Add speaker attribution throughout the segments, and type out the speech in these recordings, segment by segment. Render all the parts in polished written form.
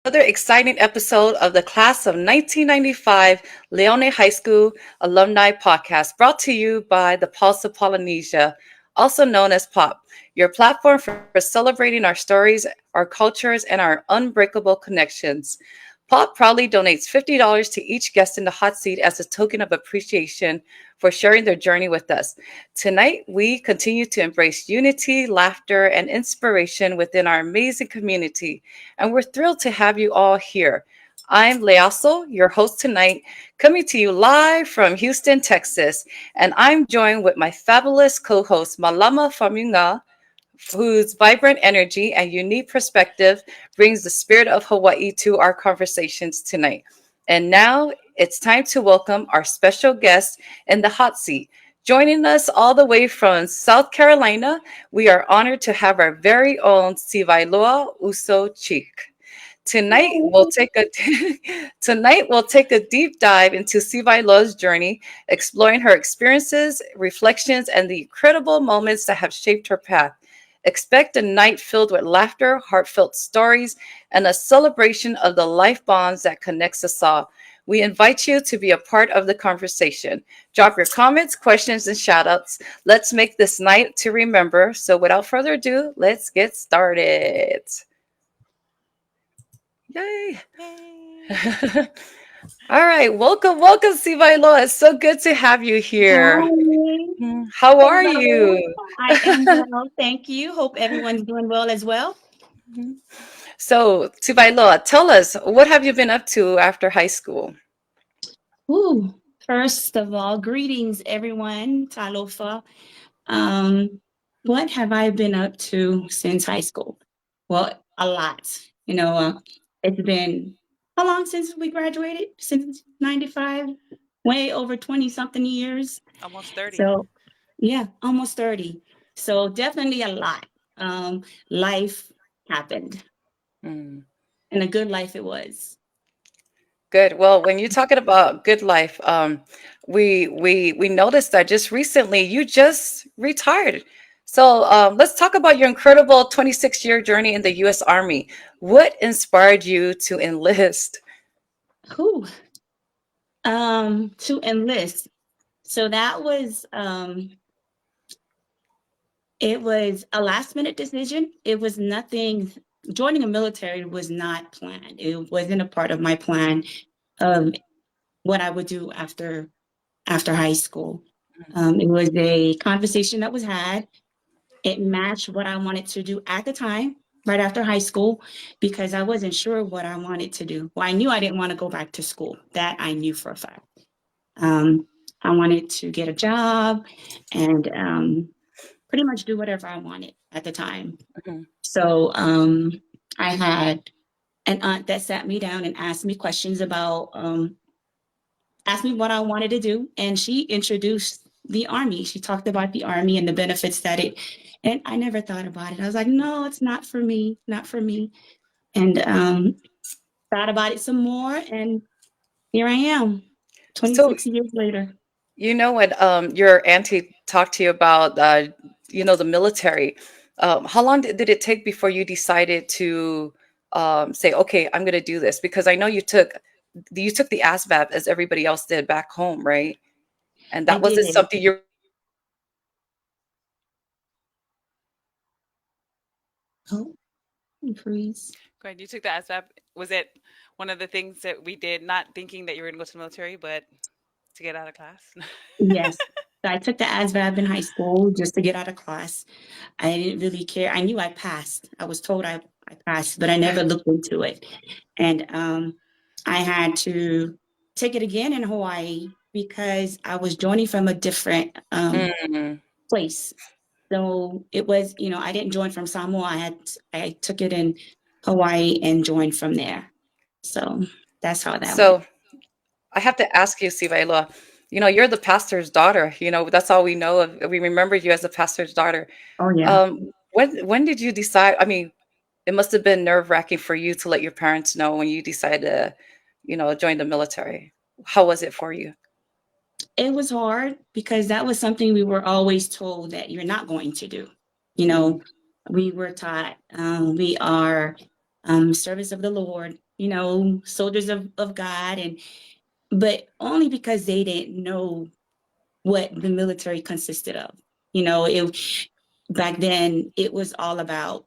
Speaker 1: another exciting episode of the Class of 1995 Leone High School Alumni Podcast, brought to you by the Pulse of Polynesia, also known as POP, your platform for celebrating our stories, our cultures, and our unbreakable connections. POP proudly donates $50 to each guest in the hot seat as a token of appreciation for sharing their journey with us. Tonight, we continue to embrace unity, laughter, and inspiration within our amazing community, and we're thrilled to have you all here. I'm Leaso, your host tonight, coming to you live from Houston, Texas, and I'm joined with my fabulous co-host, Malama Famunga, whose vibrant energy and unique perspective brings the spirit of Hawaii to our conversations tonight. And now it's time to welcome our special guest in the hot seat. Joining us all the way from South Carolina, we are honored to have our very own Sivailoa Uso Cheek. Tonight we'll take a tonight we'll take a deep dive into Sivailoa's journey, exploring her experiences, reflections, and the incredible moments that have shaped her path. Expect a night filled with laughter, heartfelt stories, and a celebration of the life bonds that connects us all. We invite you to be a part of the conversation. Drop your comments, questions, and shoutouts. Let's make this night to remember. So without further ado, let's get started. Yay. All right. Welcome, Sivailoa. It's so good to have you here.
Speaker 2: Hi.
Speaker 1: How are
Speaker 2: Hello.
Speaker 1: you?
Speaker 2: I am well. Thank you. Hope everyone's doing well as well.
Speaker 1: So, Sivailoa, tell us, what have you been up to after high school?
Speaker 2: Ooh, first of all, greetings, everyone. Talofa. Um, what have I been up to since high school? Well, a lot. It's been how long since we graduated? Since 95? Way over 20 something years.
Speaker 3: Almost 30.
Speaker 2: So, yeah, almost 30. So, definitely a lot. Life happened,
Speaker 1: Mm,
Speaker 2: and a good life it was.
Speaker 1: good. Well, when you're talking about good life, we noticed that just recently you just retired. So let's talk about your incredible 26-year journey in the U.S. Army. What inspired you to enlist?
Speaker 2: Whew. To enlist. So that was it was a last minute decision. It was nothing. Joining the military was not planned. It wasn't a part of my plan of what I would do after high school. It was a conversation that was had. It matched what I wanted to do at the time, right after high school, because I wasn't sure what I wanted to do. Well, I knew I didn't want to go back to school. That I knew for a fact. Um, I wanted to get a job and pretty much do whatever I wanted at the time.
Speaker 1: Mhm.
Speaker 2: So I had an aunt that sat me down and asked me questions about, asked me what I wanted to do. And she introduced the Army. She talked about the Army and the benefits that it, and I never thought about it. I was like, no, it's not for me, not for me. And thought about it some more. And here I am,
Speaker 1: So
Speaker 2: 26 years later.
Speaker 1: you know when your auntie talked to you about the military, how long did it take before you decided to say, okay, I'm going to do this? Because I know you took the ASVAB as everybody else did back home, right? And
Speaker 2: I
Speaker 1: that wasn't
Speaker 2: did.
Speaker 1: something you
Speaker 2: Oh, freeze.
Speaker 3: Go ahead. You took the ASVAB. Was it one of the things that we did, not thinking that you were going to go to the military, but to get out of class?
Speaker 2: Yes. So I took the ASVAB in high school just to get out of class. I didn't really care. I knew I passed. I was told I passed, but I never looked into it. And I had to take it again in Hawaii because I was joining from a different
Speaker 1: Mm.
Speaker 2: place. So it was, I didn't join from Samoa. I took it in Hawaii and joined from there. So that's how that went.
Speaker 1: So I have to ask you, Sivailoa, you're the pastor's daughter. That's all we know of. We remember you as the pastor's daughter.
Speaker 2: Oh yeah.
Speaker 1: When did you decide? I mean, it must have been nerve-wracking for you to let your parents know when you decided to, join the military. How was it for you?
Speaker 2: It was hard because that was something we were always told that you're not going to do. You
Speaker 1: Mm,
Speaker 2: know, we were taught we are service of the Lord, soldiers of God, but only because they didn't know what the military consisted of. Back then it was all about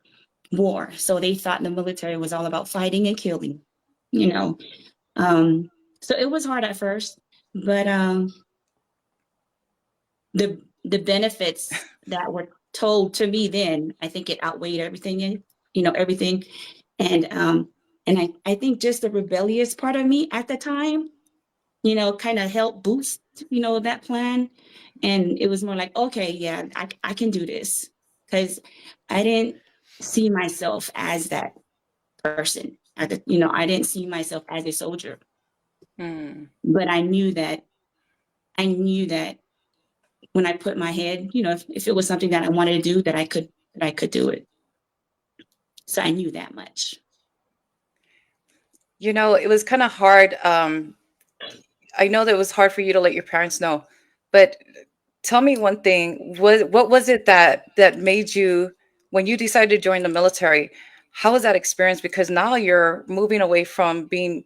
Speaker 2: war. So they thought the military was all about fighting and killing, you know. So it was hard at first, but the benefits that were told to me then, I think it outweighed everything. And I think just the rebellious part of me at the time, kind of helped boost, that plan. And it was more like, okay, yeah, I can do this. Because I didn't see myself as that person. I didn't see myself as a soldier. But I knew that when I put my head, if it was something that I wanted to do, that I could do it. So I knew that much.
Speaker 1: It was kind of hard. I know that it was hard for you to let your parents know, but tell me one thing. What was it that made you, when you decided to join the military, how was that experience? Because now you're moving away from being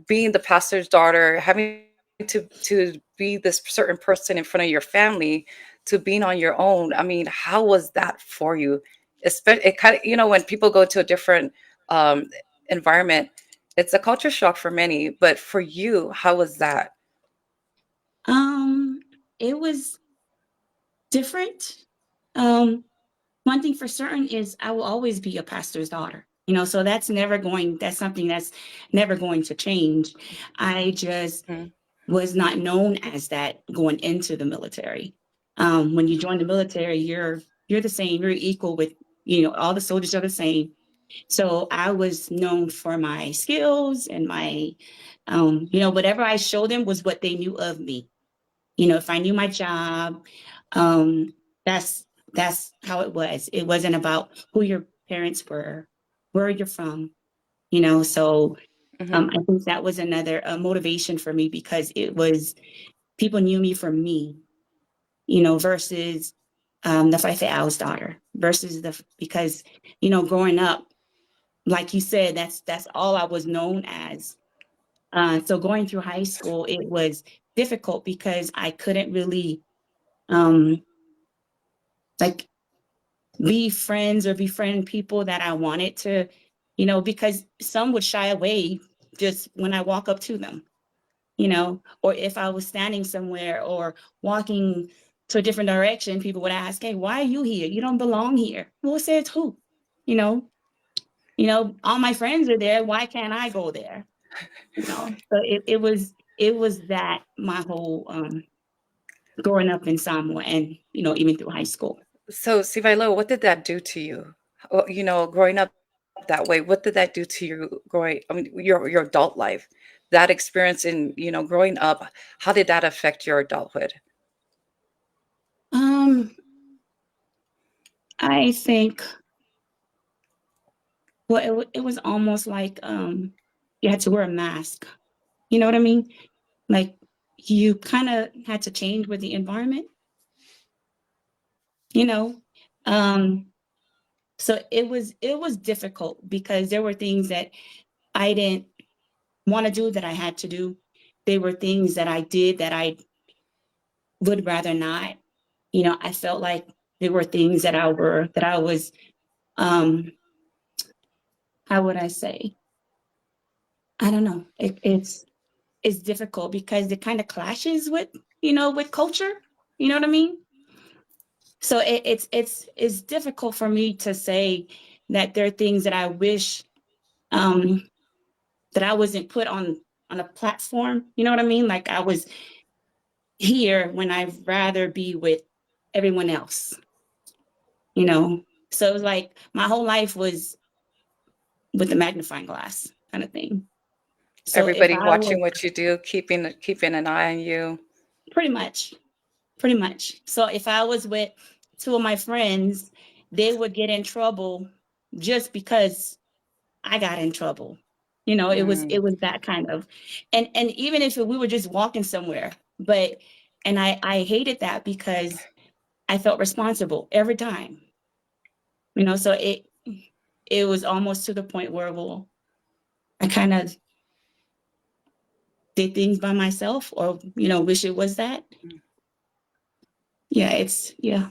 Speaker 1: the pastor's daughter, having to be this certain person in front of your family, to being on your own. I mean, how was that for you? It kind of, when people go to a different um, environment, it's a culture shock for many. But for you, how was that?
Speaker 2: Um, it was different. Um, One thing for certain is I will always be a pastor's daughter. So that's something that's never going to change. I just
Speaker 1: Mhm.
Speaker 2: was not known as that going into the military. When you join the military, you're the same, you're equal with, all the soldiers are the same. So I was known for my skills and whatever I showed them was what they knew of me. If I knew my job, um, that's that's how it was. It wasn't about who your parents were, where you're from, So
Speaker 1: Mhm.
Speaker 2: I think that was another motivation for me, because it was people knew me for me, versus the fact that I was daughter, versus because growing up, like you said, that's all I was known as. So going through high school, it was difficult because I couldn't really um, like be friends or befriend people that I wanted to, because some would shy away just when I walk up to them, or if I was standing somewhere or walking to a different direction, people would ask, "Hey, why are you here? You don't belong here." Well, says who? You know, all my friends are there. Why can't I go there? So it was that my whole growing up in Samoa, and even through high school.
Speaker 1: So, Sivailoa, what did that do to you? Well, growing up that way, what did that do to you your adult life? That experience in, growing up, how did that affect your adulthood?
Speaker 2: Um, I think, well, it was almost like you had to wear a mask. You know what I mean? Like you kind of had to change with the environment, you know. Um, so it was difficult because there were things that I didn't want to do that I had to do. There were things that I did that I would rather not. I felt like there were things that I was um how would I say? I don't know. It's difficult because it kind of clashes with culture. You know what I mean? So it's difficult for me to say that there are things that I wish um that I wasn't put on a platform. You know what I mean? Like I was here when I'd rather be with everyone else, you know. So it was like my whole life was with the magnifying glass kind of thing. So if
Speaker 1: Everybody
Speaker 2: I was
Speaker 1: watching what you do, keeping an eye on you.
Speaker 2: pretty much, pretty much. So if I was with two of my friends, they would get in trouble just because I got in trouble. It was
Speaker 1: Mm.
Speaker 2: it was that kind of, and even if we were just walking somewhere, but and I hated that because I felt responsible every time. So it was almost to the point where, well, I kind of did things by myself, or wish it was that.
Speaker 3: Mm.
Speaker 2: Yeah, it's yeah.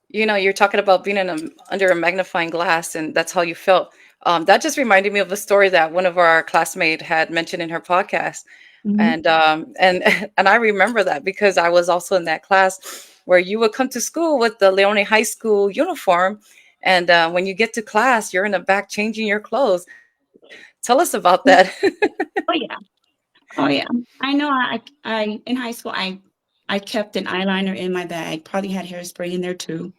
Speaker 1: You're talking about being under a magnifying glass, and that's how you felt. That just reminded me of a story that one of our classmates had mentioned in her podcast,
Speaker 2: Mhm.
Speaker 1: and and I remember that because I was also in that class where you would come to school with the Leone High School uniform, and when you get to class, you're in the back changing your clothes. Tell us about that.
Speaker 2: Oh yeah, oh yeah. I know. I in high school, I kept an eyeliner in my bag. Probably had hairspray in there too,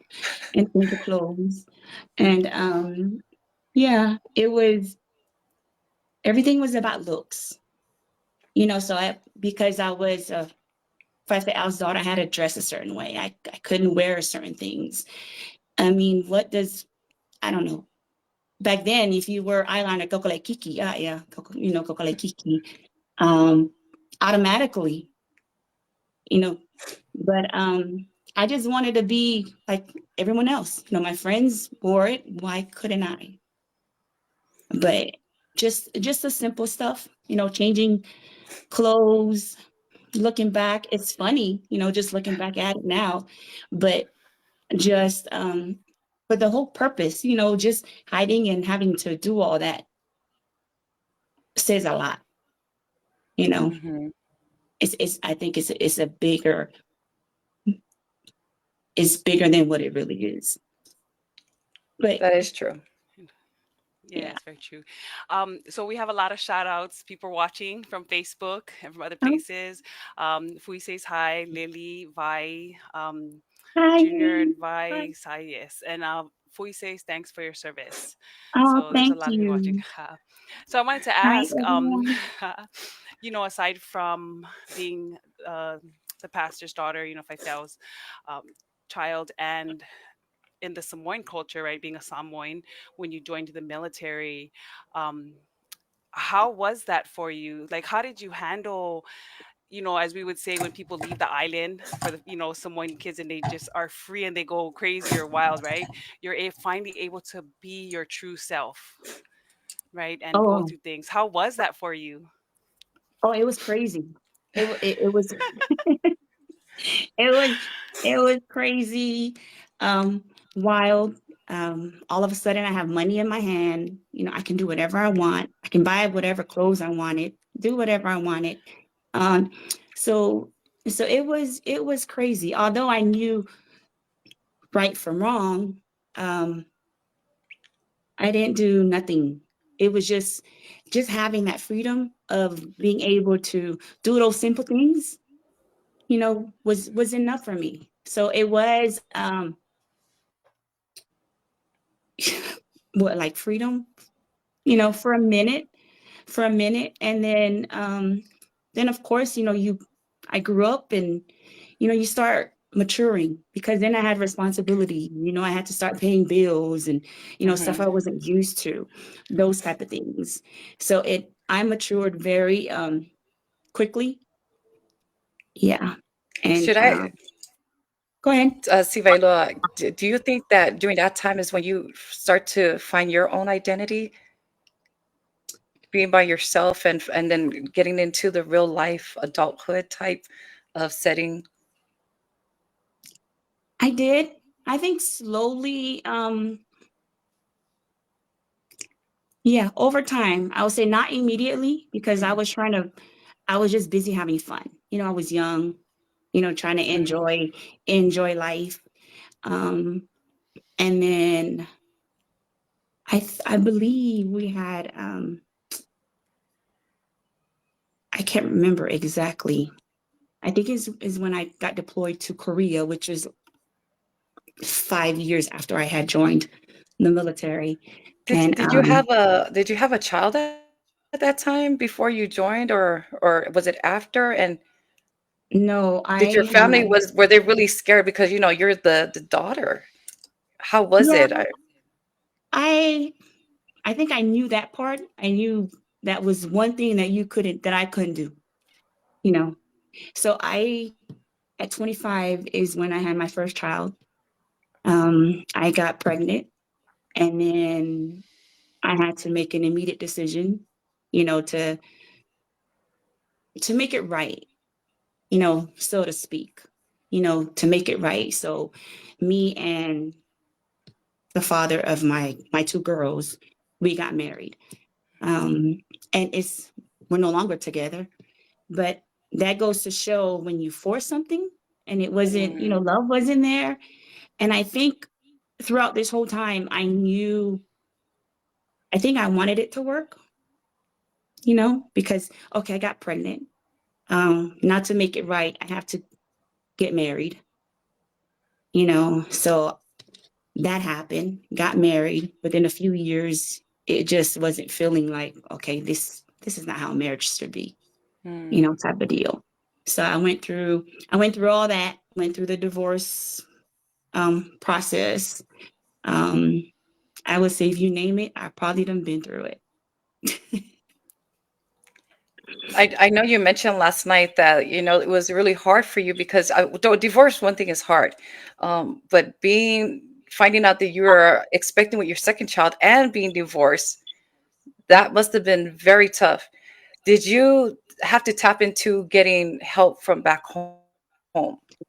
Speaker 2: and change of clothes. And yeah, it was everything was about looks. So because I was if I say I was daughter, I had to dress a certain way. I couldn't wear certain things. I mean, what does I don't know. Back then, if you were eyeliner, kokole kiki, yeah, kokole kiki, um, automatically, you know. But I just wanted to be like everyone else. My friends wore it. Why couldn't I? But just the simple stuff, changing clothes, looking back, it's funny, just looking back at it now, but just but the whole purpose, just hiding and having to do all that says a lot, you know.
Speaker 1: Hmm.
Speaker 2: It's I think it's bigger than what it really is. But
Speaker 1: That is true.
Speaker 3: Yeah,
Speaker 2: yeah.
Speaker 3: it's very true. So we have a lot of shout outs, people watching from Facebook and from other
Speaker 2: Oh,
Speaker 3: places. Fui says hi, Lily, Vi,
Speaker 2: hi.
Speaker 3: Junior, and
Speaker 2: Hi.
Speaker 3: Vi, yes. And Fui says thanks for your service.
Speaker 2: Oh,
Speaker 3: So there's a
Speaker 2: thank
Speaker 3: lot of people watching.
Speaker 2: you.
Speaker 3: So I wanted to
Speaker 2: Hi,
Speaker 3: ask,
Speaker 2: everyone.
Speaker 3: aside from being uh, the pastor's daughter, if I say I was um, child and in the Samoan culture, right, being a Samoan, when you joined the military, um, how was that for you? Like, how did you handle, as we would say, when people leave the island for the, Samoan kids and they just are free and they go crazy or wild, right? You're finally able to be your true self, right, and go
Speaker 2: Oh,
Speaker 3: through things. How was that for you?
Speaker 2: oh, it was crazy. It was it was it was crazy, um, wild. All of a sudden, I have money in my hand. I can do whatever I want. I can buy whatever clothes I wanted, do whatever I wanted. Um, so so it was crazy. Although I knew right from wrong, um, I didn't do nothing. It was just having that freedom of being able to do those simple things, was enough for me. So it was what, like freedom, for a minute, and then of course, I grew up, and you start maturing, because then I had responsibility. I had to start paying bills, and stuff
Speaker 1: Hmm.
Speaker 2: I wasn't used to, those type of things. So I matured very quickly. Yeah. And
Speaker 1: Should I,
Speaker 2: go ahead.
Speaker 1: Sivailoa, do you think that during that time is when you start to find your own identity, being by yourself and then getting into the real life adulthood type of setting?
Speaker 2: I did. I think slowly, yeah, over time. I would say not immediately, because
Speaker 1: Mhm,
Speaker 2: I was just busy having fun. I was young, trying to
Speaker 1: mhm.
Speaker 2: enjoy life. Um, and then I believe we had I can't remember exactly. I think is when I got deployed to Korea, which was 5 years after I had joined the military.
Speaker 1: Did
Speaker 2: And
Speaker 1: did you have a child at that time before you joined, or was it after? And
Speaker 2: no,
Speaker 1: did your family were they really scared because you're the daughter? How was
Speaker 2: yeah,
Speaker 1: it?
Speaker 2: I I think I knew that part. I knew that was one thing that I couldn't do, you know. So at 25 is when I had my first child. I got pregnant, And then I had to make an immediate decision, you know, to make it right, you know, so to speak, you know, to make it right. So me and the father of my two girls, we got married. Um, and we're no longer together, but that goes to show when you force something and it wasn't, you know,
Speaker 3: Mm.
Speaker 2: love wasn't there. And I think throughout this whole time, I think I wanted it to work, you know, because, okay, I got pregnant. Not to make it right, I have to get married, you know, so that happened, got married. Within a few years, it just wasn't feeling like, okay, this is not how marriage should be, you know,
Speaker 1: Mm.
Speaker 2: type of deal. So I went through all that, went through the divorce process. Um, I would say if you name it, I probably done been through it.
Speaker 1: I know you mentioned last night that, it was really hard for you because though divorce, one thing is hard. But finding out that you were expecting with your second child and being divorced, that must have been very tough. Did you have to tap into getting help from back home?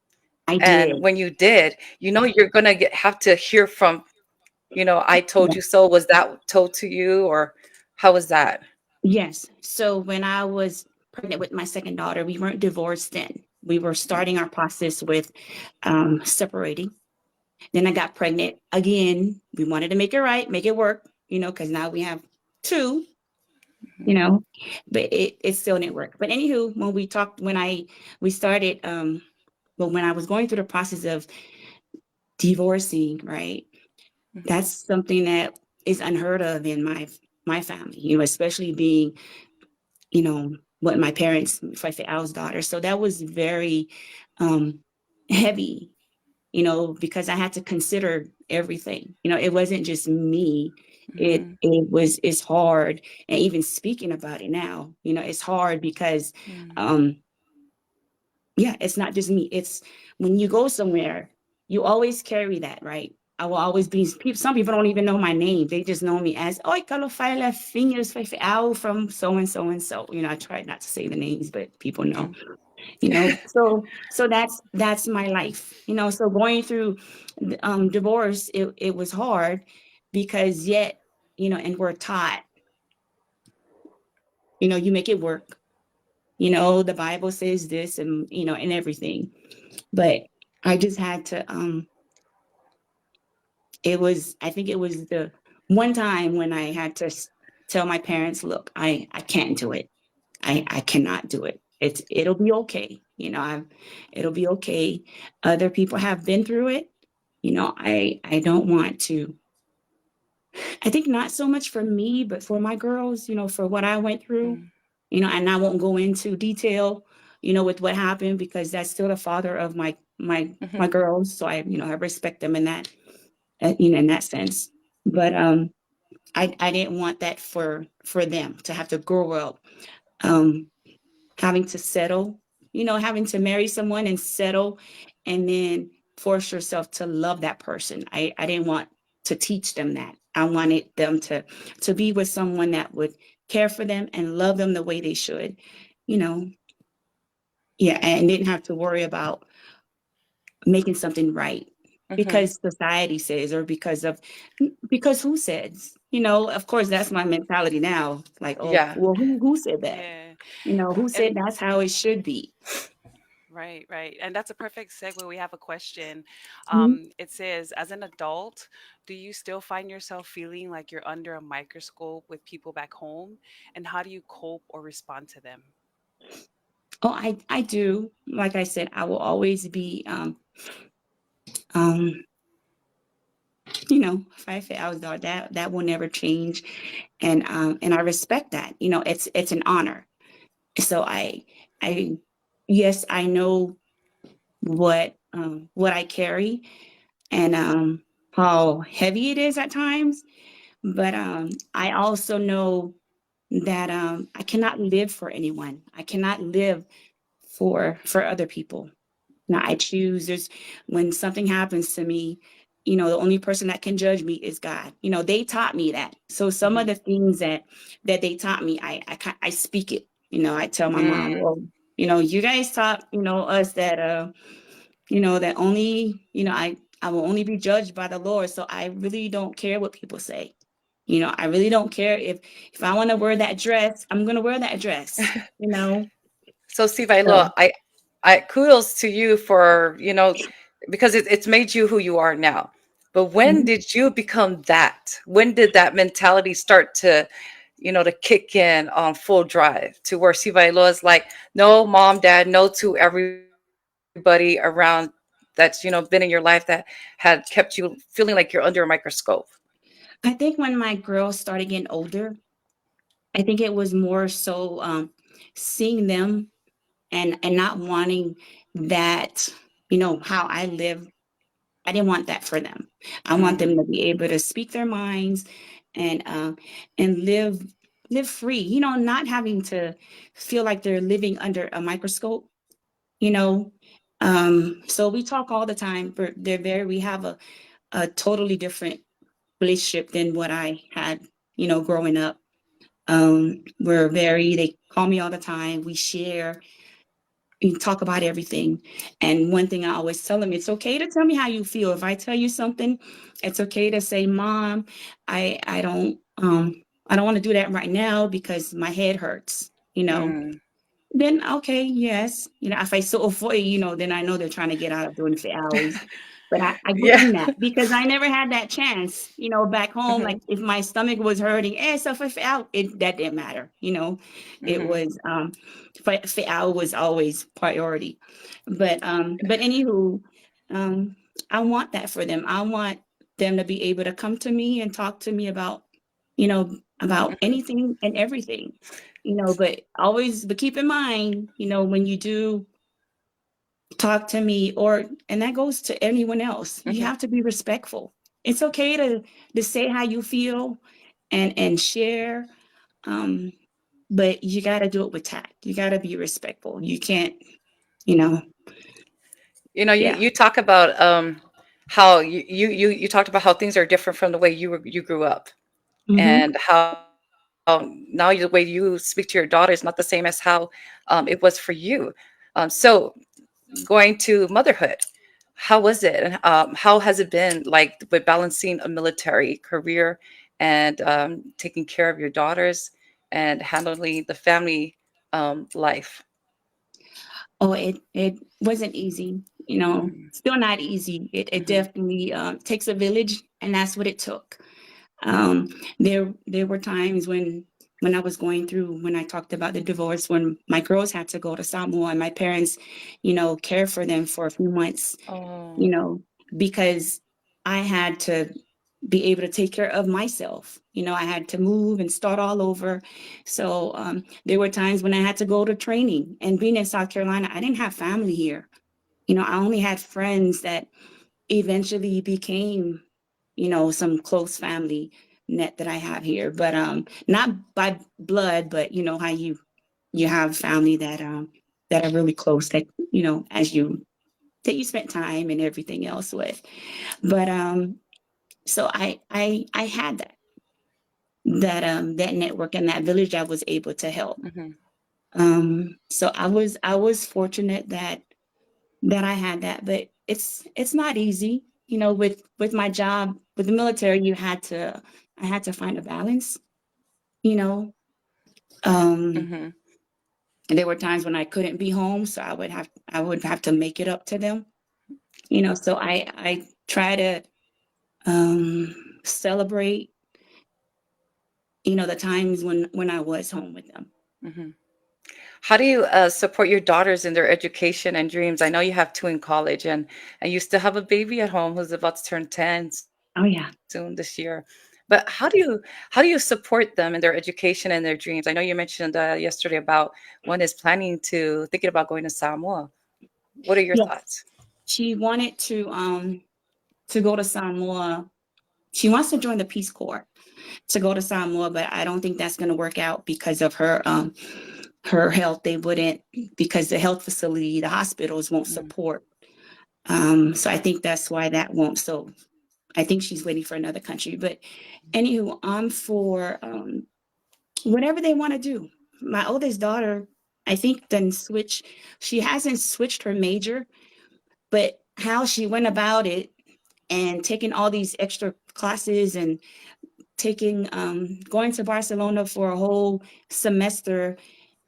Speaker 1: And
Speaker 2: I
Speaker 1: when you
Speaker 2: did.
Speaker 1: did, you're gonna have to hear from, I told you
Speaker 2: Yeah.
Speaker 1: so. Was that told to you, or how was that?
Speaker 2: Yes. So when I was pregnant with my second daughter, we weren't divorced then. We were starting our process with separating. Then I got pregnant again. We wanted to make it right, make it work, you know, because now we have two, you
Speaker 1: Mhm.
Speaker 2: know, but it still didn't work. But anywho, we started, well, when I was going through the process of divorcing, right,
Speaker 1: Mhm.
Speaker 2: that's something that is unheard of in my family, you know, especially being, you know, what my parents, if I say I was daughter. So that was very um heavy, you know, because I had to consider everything. You know, it wasn't just me.
Speaker 1: Mhm.
Speaker 2: It's hard. And even speaking about it now, you know, it's hard because
Speaker 1: Mhm.
Speaker 2: um yeah, it's not just me. It's when you go somewhere, you always carry that, right? I will always be people. Some people don't even know my name. They just know me as "Oi, Kalofila fingers Ow from so and so and so." You know, I try not to say the names, but people know.
Speaker 1: Mhm.
Speaker 2: You know, so that's my life. You know, so going through divorce, it was hard because yet, you know, and we're taught, you know, you make it work. You know, the Bible says this, and you know, and everything. But I just had to I think it was the one time when I had to tell my parents, look, I can't do it. I cannot do it. It'll be okay. You know, it'll be okay. Other people have been through it. You know, I don't want to. I think not so much for me, but for my girls, you know, for what I went through,
Speaker 1: Mhm.
Speaker 2: you know, and I won't go into detail, you know, with what happened because that's still the father of my
Speaker 1: Mhm.
Speaker 2: girls. So I, you know, I respect them in that, you know, in that sense. But I didn't want that for them to have to grow up um having to settle, you know, having to marry someone and settle and then force yourself to love that person. I didn't want to teach them that. I wanted them to be with someone that would care for them and love them the way they should, you know. Yeah, and didn't have to worry about making something right
Speaker 1: Mhm.
Speaker 2: because society says or because who says, you know, of course that's my mentality now, like, oh
Speaker 1: Yeah.
Speaker 2: well, who said that,
Speaker 3: Yeah.
Speaker 2: you know, who said
Speaker 3: And
Speaker 2: that's how it should be.
Speaker 3: right, right. And that's a perfect segue. We have a question.
Speaker 2: Mhm.
Speaker 3: It says, as an adult, do you still find yourself feeling like you're under a microscope with people back home? And how do you cope or respond to them?
Speaker 2: Oh, I do. Like I said, I will always be um you know, if I say I was daughter, that will never change. And I respect that. You know, it's an honor. So I yes, I know what I carry and how heavy it is at times, but I also know that I cannot live for anyone. I cannot live for other people. Now I choose there's when something happens to me, the only person that can judge me is God. They taught me that. So some of
Speaker 1: Mhm.
Speaker 2: the things that they taught me, I speak it. I tell my mom,
Speaker 1: Mm.
Speaker 2: well, you guys taught, us that, that only, I will only be judged by the Lord. So I really don't care what people say. I really don't care if I want to wear that dress, I'm going to wear that dress,
Speaker 1: So, Sivailoa,
Speaker 2: so.
Speaker 1: I kudos to you for, because it's made you who you are now. But when
Speaker 2: Mhm.
Speaker 1: did you become that? When did that mentality start to, to kick in on full drive to where Sivailoa is like, no, mom, dad, no to everybody around that's, been in your life that had kept you feeling like you're under a microscope?
Speaker 2: I think when my girls started getting older, I think it was more so seeing them and not wanting that, how I live. I didn't want that for them. I want them
Speaker 1: Mm,
Speaker 2: to be able to speak their minds and live free, not having to feel like they're living under a microscope, you know. So we talk all the time. We have a totally different relationship than what I had, growing up. They call me all the time. We share, we talk about everything. And one thing I always tell them, it's okay to tell me how you feel. If I tell you something, it's okay to say, Mom, I don't want to do that right now because my head hurts,
Speaker 1: mm.
Speaker 2: then okay, yes. If I so avoid, then I know they're trying to get out of doing it for hours. But I give
Speaker 1: Yeah.
Speaker 2: them that because I never had that chance, back home.
Speaker 1: Hmm.
Speaker 2: Like if my stomach was hurting, so if out, that didn't matter, It
Speaker 1: Hmm.
Speaker 2: was for out was always priority. But anywho, um, I want that for them. I want them to be able to come to me and talk to me about, about
Speaker 1: Hmm.
Speaker 2: anything and everything, but keep in mind, when you do talk to me, and that goes to anyone else, you
Speaker 1: Hmm.
Speaker 2: have to be respectful. It's okay to say how you feel and share, um, but you got to do it with tact. You got to be respectful. You can't, you know,
Speaker 1: You
Speaker 2: yeah.
Speaker 1: you talk about how you talked about how things are different from the way you grew up,
Speaker 2: Hmm.
Speaker 1: and how now the way you speak to your daughter is not the same as how it was for you. So going to motherhood, how was it, and how has it been like with balancing a military career and taking care of your daughters and handling the family life?
Speaker 2: Oh, it wasn't easy,
Speaker 1: Hmm.
Speaker 2: still not easy. It
Speaker 1: Hmm.
Speaker 2: definitely takes a village, and that's what it took. Um, there were times when I was going through, when I talked about the divorce, when my girls had to go to Samoa and my parents, care for them for a few months, you
Speaker 1: Oh.
Speaker 2: know, because I had to be able to take care of myself. I had to move and start all over. So there were times when I had to go to training, and being in South Carolina, I didn't have family here. I only had friends that eventually became, some close family net that I have here, but not by blood, but how you have family that are really close, that as you that you spent time and everything else with. But so I had that network and that village I was able to help.
Speaker 1: Hmm.
Speaker 2: So I was fortunate that I had that, but it's not easy. With my job with the military, I had to find a balance. You know, um,
Speaker 1: Hmm.
Speaker 2: there were times when I couldn't be home, so I would have to make it up to them. So I try to celebrate, the times when I was home with them.
Speaker 1: Hmm. How do you support your daughters in their education and dreams? I know you have two in college, and you still have a baby at home who's about to turn 10 soon
Speaker 2: Oh
Speaker 1: this
Speaker 2: yeah.
Speaker 1: year. But how do you support them in their education and their dreams? I know you mentioned yesterday about one is planning to thinking about going to Samoa. What are your
Speaker 2: Yes.
Speaker 1: thoughts?
Speaker 2: She wanted to go to Samoa. She wants to join the Peace Corps to go to Samoa, but I don't think that's going to work out because of her health. They wouldn't, because the health facility, the hospitals won't
Speaker 1: Mm.
Speaker 2: support. So I think that's why that won't. So I think she's waiting for another country. But anywho, I'm for whatever they want to do. My oldest daughter, I think, then switch. She hasn't switched her major, but how she went about it and taking all these extra classes and taking going to Barcelona for a whole semester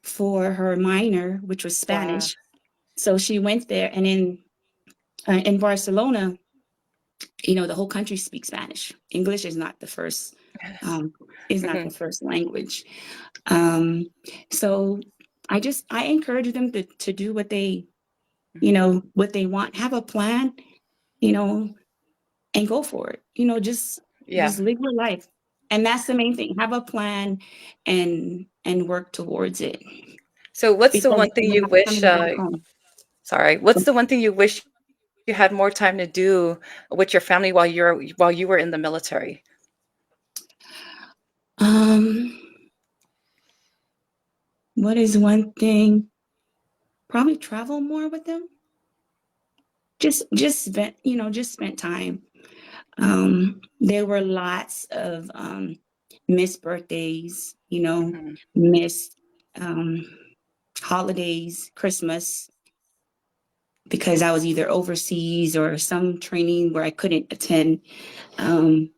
Speaker 2: for her minor, which was
Speaker 1: Wow.
Speaker 2: Spanish. So she went there, and in Barcelona, the whole country speaks Spanish. English um, is not the
Speaker 1: Mhm.
Speaker 2: first language. Um, so I encourage them to do what they want, have a plan, you know, and go for it.
Speaker 1: Yeah.
Speaker 2: Just live your life. And that's the main thing. Have a plan and work towards it.
Speaker 1: So what's the
Speaker 2: Because
Speaker 1: one thing
Speaker 2: you're
Speaker 1: you
Speaker 2: not
Speaker 1: wish,
Speaker 2: coming back home.
Speaker 1: sorry, what's the one thing you wish you had more time to do with your family while you were in the military?
Speaker 2: Um, what is one thing? Probably travel more with them. Just spent time. There were lots of missed birthdays,
Speaker 1: Mhm.
Speaker 2: missed um, holidays, Christmas, because I was either overseas or some training where I couldn't attend. Um,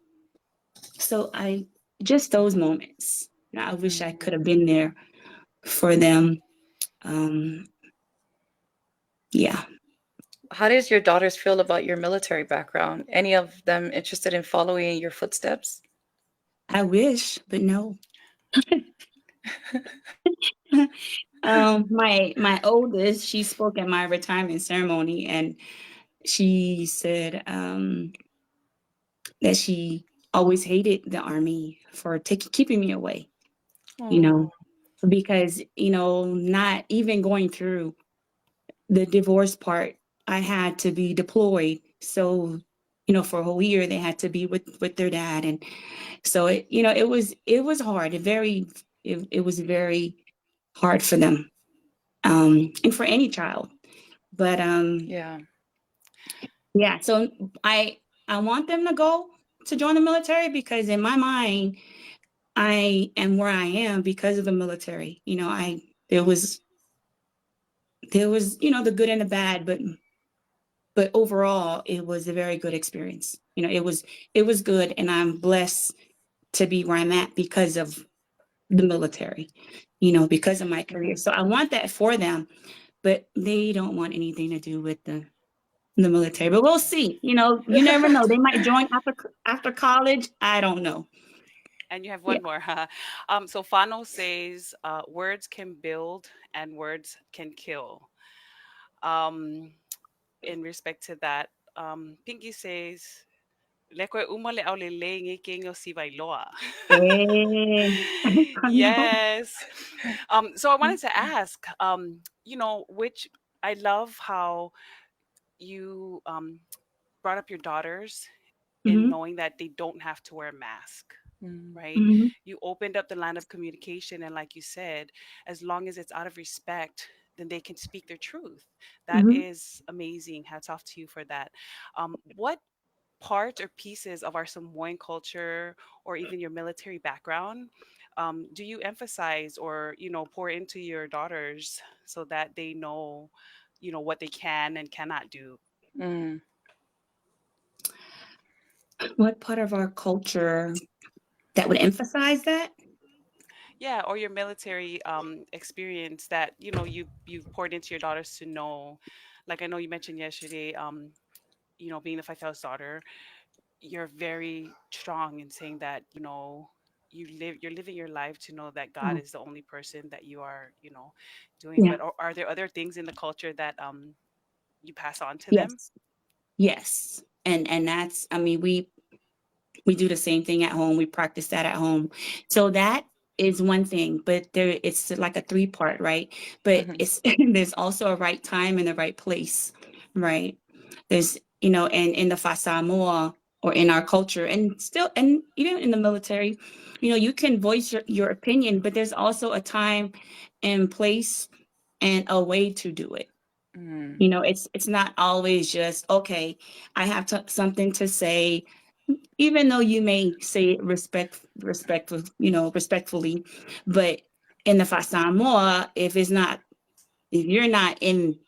Speaker 2: so just those moments. I wish I
Speaker 1: Mhm.
Speaker 2: could have been there for them. Um, yeah,
Speaker 1: How does your daughters feel about your military background? Any of them interested in following your footsteps?
Speaker 2: I wish, but no. My oldest, she spoke at my retirement ceremony, and she said that she always hated the army for keeping me away, you
Speaker 1: Oh,
Speaker 2: know, because not even going through the divorce part, I had to be deployed. So, for a whole year they had to be with their dad, and so it was hard. It was very hard for them, and for any child. But
Speaker 1: yeah.
Speaker 2: yeah, so I want them to go to join the military because in my mind, I am where I am because of the military. There was the good and the bad, but overall it was a very good experience. It was good, and I'm blessed to be where I'm at because of the military, because of my career.
Speaker 1: Mhm.
Speaker 2: So I want that for them, but they don't want anything to do with the military. But we'll see. You never know. They might join after college. I don't know.
Speaker 3: And you have
Speaker 2: Yeah.
Speaker 3: one more. So Fano says, words can build and words can kill. Um, in respect to that, Pinky says, Lekwe umale au lele ngiking o Sivailoa.
Speaker 2: Eh, no.
Speaker 3: Yes. So I wanted to ask, which I love how you brought up your daughters in
Speaker 2: Mhm,
Speaker 3: knowing that they don't have to wear a mask,
Speaker 1: Mm.
Speaker 3: right?
Speaker 2: mhm,
Speaker 3: You opened up the line of communication, and like you said, as long as it's out of respect, then they can speak their truth. That
Speaker 2: mhm.
Speaker 3: is amazing. Hats off to you for that. What parts or pieces of our Samoan culture or even your military background do you emphasize or pour into your daughters so that they know what they can and cannot do?
Speaker 1: Mm.
Speaker 2: What part of our culture that would emphasize that?
Speaker 3: Yeah, or your military experience that you've poured into your daughters to know. Like I know you mentioned yesterday, being the 5,000 daughter, you're very strong in saying that you're living your life to know that God
Speaker 2: Oh,
Speaker 3: is the only person that you are doing.
Speaker 2: yeah.
Speaker 3: But are there other things in the culture that you pass on to them?
Speaker 2: Yes. Yes. And that's, I mean, we do the same thing at home. We practice that at home. So that is one thing, but it's like a three-part, right? But
Speaker 1: Mhm.
Speaker 2: it's there's also a right time and a right place, right? There's, and in the Fasamoa or in our culture and even in the military, you can voice your opinion, but there's also a time and place and a way to do it.
Speaker 1: Mm.
Speaker 2: It's not always just, okay, I have something to say. even though you may say it respectfully, but in the Fasamoa, if you're not in,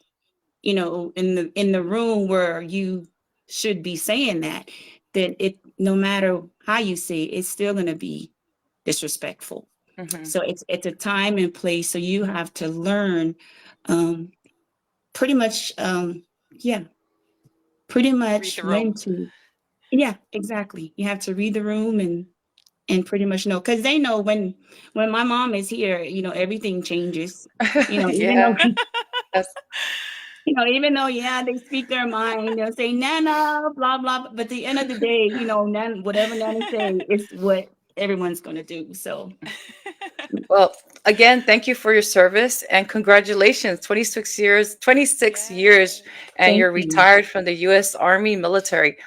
Speaker 2: in the room where you should be saying that, then no matter how you say it, it's still going to be disrespectful.
Speaker 1: Hmm.
Speaker 2: So it's a time and place. So you have to learn, um, pretty much, yeah, pretty
Speaker 3: Read
Speaker 2: much
Speaker 3: the
Speaker 2: when
Speaker 3: room.
Speaker 2: to, yeah, exactly. You have to read the room and pretty much know, because they know when my mom is here, everything changes. Even though
Speaker 1: Yeah. Yes.
Speaker 2: even though, yeah, they speak their mind, they'll say Nana, blah blah. But at the end of the day, whatever Nana say is what everyone's gonna do. So
Speaker 1: Well, again, thank you for your service and congratulations. 26 years, 26 years,
Speaker 3: Yes.
Speaker 1: and
Speaker 2: thank
Speaker 1: you're
Speaker 2: you.
Speaker 1: retired from the US Army military.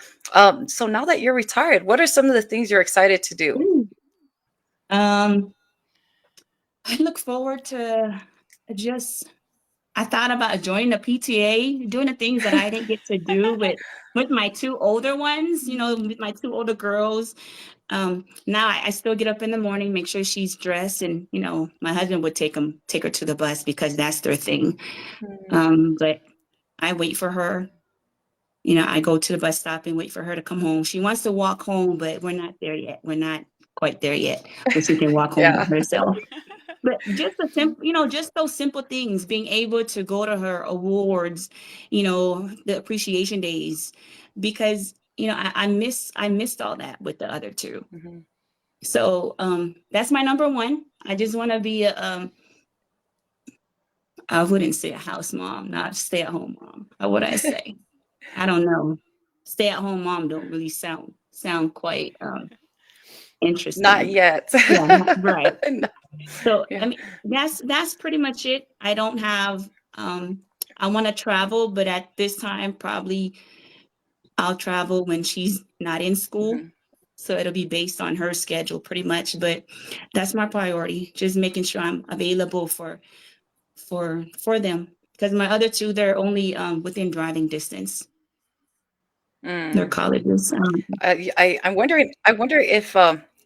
Speaker 1: So now that you're retired, what are some of the things you're excited to do?
Speaker 2: Ooh. Um, I look forward to just. I thought about joining the PTA, doing the things that I didn't get to do with my two older ones. With my two older girls. Now I still get up in the morning, make sure she's dressed, and my husband would take her to the bus because that's their thing.
Speaker 1: Mm.
Speaker 2: But I wait for her. I go to the bus stop and wait for her to come home. She wants to walk home, but we're not there yet. We're not quite there yet, where she can walk home by
Speaker 1: Yeah.
Speaker 2: herself. But just the simple, just those simple things, being able to go to her awards, the appreciation days, because I missed all that with the other two.
Speaker 1: Mhm.
Speaker 2: So that's my number one. I just want to be I wouldn't say a house mom, not stay at home mom. How would I say? I don't know. Stay at home mom don't really sound quite
Speaker 1: Not
Speaker 2: interesting.
Speaker 1: yet.
Speaker 2: Yeah, right.
Speaker 1: No.
Speaker 2: So I
Speaker 1: Yeah.
Speaker 2: mean, that's pretty much it. I don't have. I want to travel, but at this time, probably I'll travel when she's not in school.
Speaker 1: Mhm.
Speaker 2: So it'll be based on her schedule, pretty much. But that's my priority, just making sure I'm available for them. Because my other two, they're only within driving distance. They're
Speaker 1: Mm.
Speaker 2: colleges.
Speaker 1: I'm wondering. I wonder if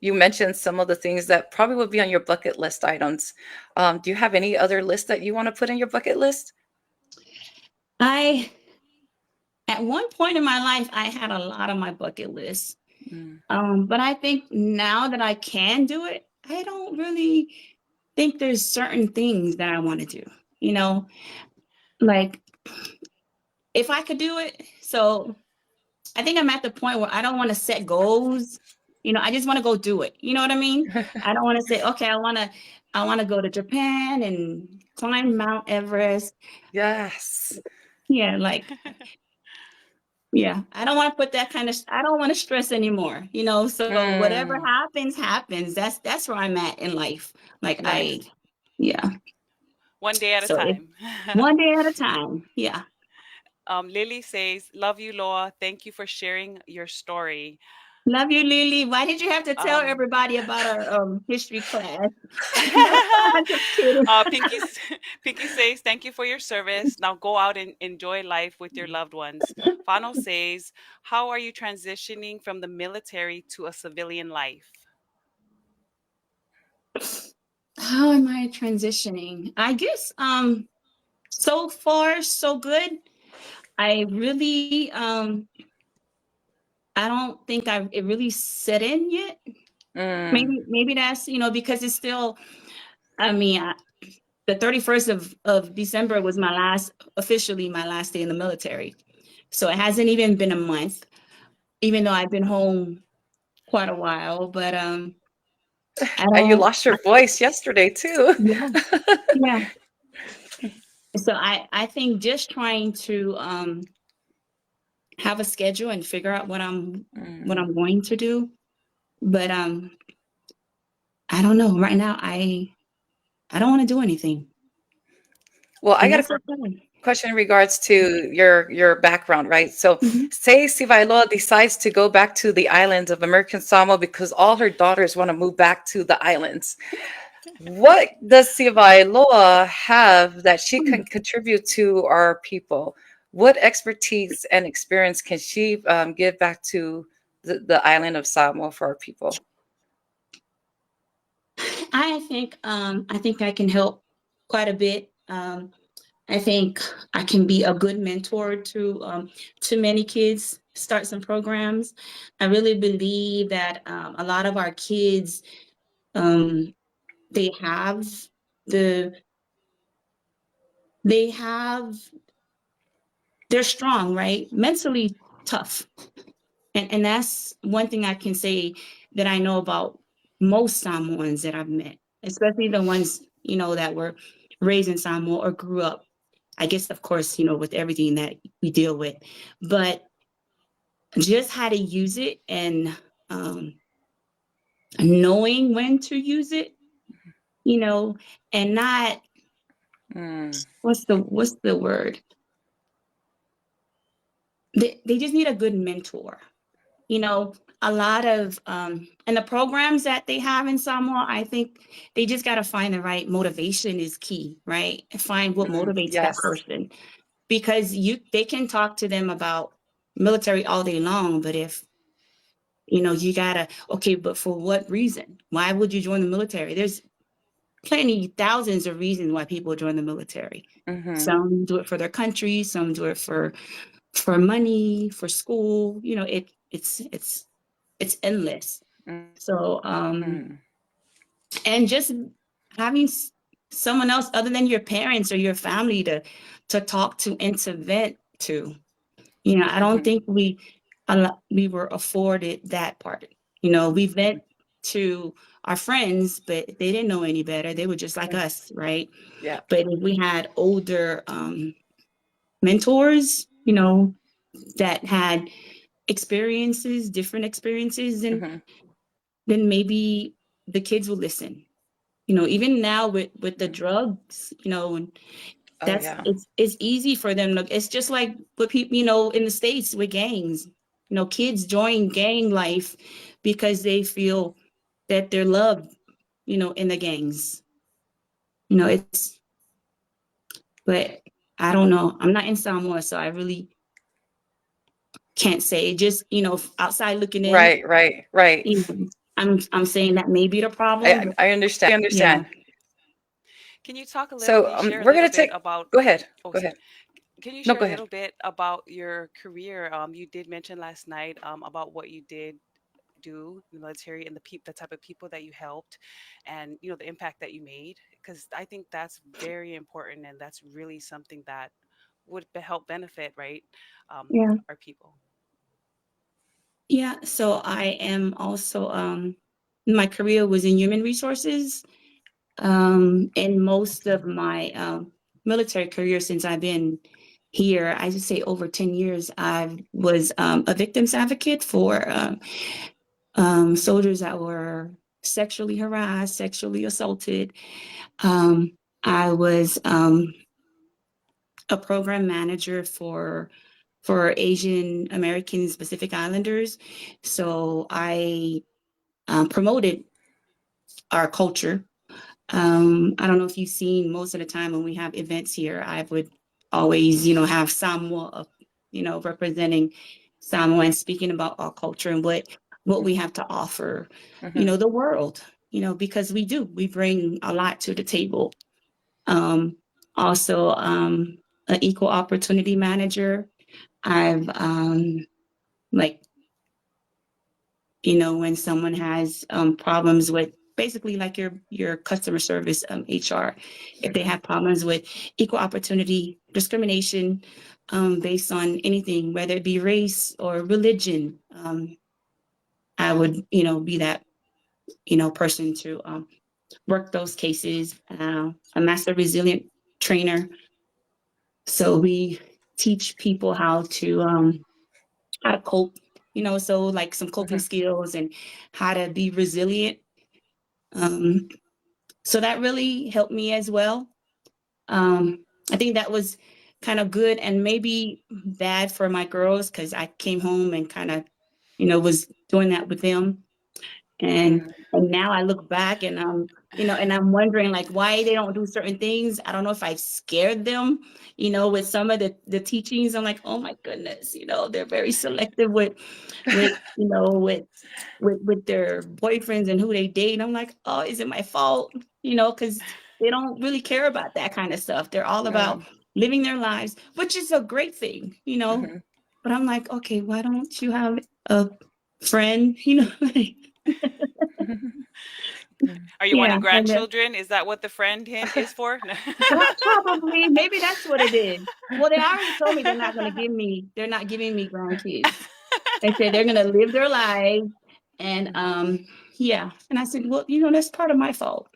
Speaker 1: you mentioned some of the things that probably would be on your bucket list items. Do you have any other list that you want to put in your bucket list?
Speaker 2: I At one point in my life, I had a lot on my bucket list.
Speaker 1: Mm.
Speaker 2: But I think now that I can do it, I don't really think there's certain things that I want to do. You know, like if I could do it. So I think I'm at the point where I don't want to set goals. I just want to go do it. You know what I mean? I don't want to say, okay, I want to go to Japan and climb Mount Everest.
Speaker 1: Yes.
Speaker 2: Yeah, like, yeah, I don't want to put that kind of, I don't want to stress anymore. So whatever
Speaker 1: Mm.
Speaker 2: happens, happens. That's where I'm at in life. Like
Speaker 1: Nice.
Speaker 2: yeah.
Speaker 3: One day at a
Speaker 2: So if
Speaker 3: time.
Speaker 2: one day at a time. Yeah.
Speaker 3: Lily says, "Love you, Laura. Thank you for sharing your story."
Speaker 2: Love you, Lily. Why did you have to tell
Speaker 3: Um,
Speaker 2: everybody about our history class? No, I'm just kidding.
Speaker 3: Pinky, Pinky says, "Thank you for your service. Now go out and enjoy life with your loved ones." Fano says, "How are you transitioning from the military to a civilian life?"
Speaker 2: How am I transitioning? I guess so far so good. I really I don't think I've it really set in yet.
Speaker 1: Mm.
Speaker 2: Maybe that's, because it's still, I mean, the 31st of December was officially my last day in the military. So it hasn't even been a month, even though I've been home quite a while. But I
Speaker 1: And you
Speaker 2: don't.
Speaker 1: lost your voice yesterday too.
Speaker 2: Yeah, yeah. So I think just trying to have a schedule and figure out what
Speaker 1: Mm.
Speaker 2: I'm going to do. But I don't know. Right now, I don't want to do anything,
Speaker 1: Well, I
Speaker 2: and
Speaker 1: got a
Speaker 2: that's okay.
Speaker 1: question in regards to your background, right? So,
Speaker 2: Mhm.
Speaker 1: say Sivailoa decides to go back to the islands of American Samoa because all her daughters want to move back to the islands. What does Sivailoa have that she can contribute to our people? What expertise and experience can she give back to the island of Samoa for our people?
Speaker 2: I think I can help quite a bit. I think I can be a good mentor to many kids, start some programs. I really believe that a lot of our kids, um, they have the they have they're strong, right? Mentally tough. And that's one thing I can say that I know about most Samoans that I've met, especially the ones, that were raised in Samoa or grew up. I guess, of course, with everything that we deal with, but just how to use it and um, knowing when to use it, and not
Speaker 1: Mm,
Speaker 2: what's the word? They just need a good mentor. A lot of and the programs that they have in Samoa, I think they just got to find the right motivation is key, right? Find what motivates that
Speaker 1: yes.
Speaker 2: person, because they can talk to them about military all day long, but if you gotta, okay, but for what reason? Why would you join the military? There's thousands of reasons why people join the military.
Speaker 1: Mm-hmm.
Speaker 2: Some do it for their country, some do it for money, for school. It's endless. So and just having someone else other than your parents or your family to talk to and to vent to. I don't think we were afforded that part. We vent to our friends, but they didn't know any better. They were just like us, right?
Speaker 1: Yeah.
Speaker 2: But if we had older mentors, that had different experiences, then maybe the kids will listen. Even now with the drugs, and
Speaker 1: Oh yeah.
Speaker 2: it's easy for them to, it's just like with people, in the States with gangs. Kids join gang life because they feel that they're loved, in the gangs. It's, but I don't know. I'm not in Samoa, so I really can't say. Just, outside looking in,
Speaker 1: Right.
Speaker 2: I'm saying that may be the problem. But
Speaker 1: I understand.
Speaker 2: yeah.
Speaker 3: Can you talk a little?
Speaker 1: So
Speaker 3: Can you share a
Speaker 1: we're
Speaker 3: little
Speaker 1: gonna
Speaker 3: bit
Speaker 1: take.
Speaker 3: about?
Speaker 1: Go ahead.
Speaker 3: Oh,
Speaker 1: Go ahead.
Speaker 3: can you
Speaker 1: No,
Speaker 3: share
Speaker 1: go
Speaker 3: a
Speaker 1: ahead.
Speaker 3: little bit about your career? You did mention last night about what you did do in the military and the type of people that you helped, and the impact that you made. Because I think that's very important, and that's really something that would help benefit, right,
Speaker 2: Yeah.
Speaker 3: our people.
Speaker 2: Yeah. So I am also, my career was in human resources. And most of my military career since I've been here, I would say over 10 years, I was a victims advocate for soldiers that were sexually harassed, sexually assaulted. I was a program manager for Asian Americans, Pacific Islanders. So I promoted our culture. I don't know if you've seen, most of the time when we have events here, I would always, have Samoa, representing Samoa and speaking about our culture and what we have to offer, the world, because we bring a lot to the table. Um, Also, an equal opportunity manager. I've like, when someone has problems with basically like your customer service, HR, if they have problems with equal opportunity discrimination based on anything, whether it be race or religion, I would, be that, person to work those cases. A master resilient trainer. So we teach people how to cope, so like some coping skills and how to be resilient. Um, so that really helped me as well. I think that was kind of good and maybe bad for my girls because I came home and kind of, was doing that with them. And now I look back and And I'm wondering like why they don't do certain things. I don't know if I scared them, with some of the teachings. I'm like, oh my goodness, they're very selective with their boyfriends and who they date. I'm like, oh, is it my fault? Because they don't really care about that kind of stuff. They're all about living their lives, which is a great thing,
Speaker 1: Mhm.
Speaker 2: But I'm like, okay, why don't you have a friend,
Speaker 3: Are you
Speaker 2: yeah,
Speaker 3: wanting
Speaker 2: and then,
Speaker 3: grandchildren? Is that what the friend hint is for?
Speaker 2: probably, maybe that's what it is. Well, they already told me they're not giving me grandkids. They said they're gonna live their lives, and yeah. And I said, well, that's part of my fault.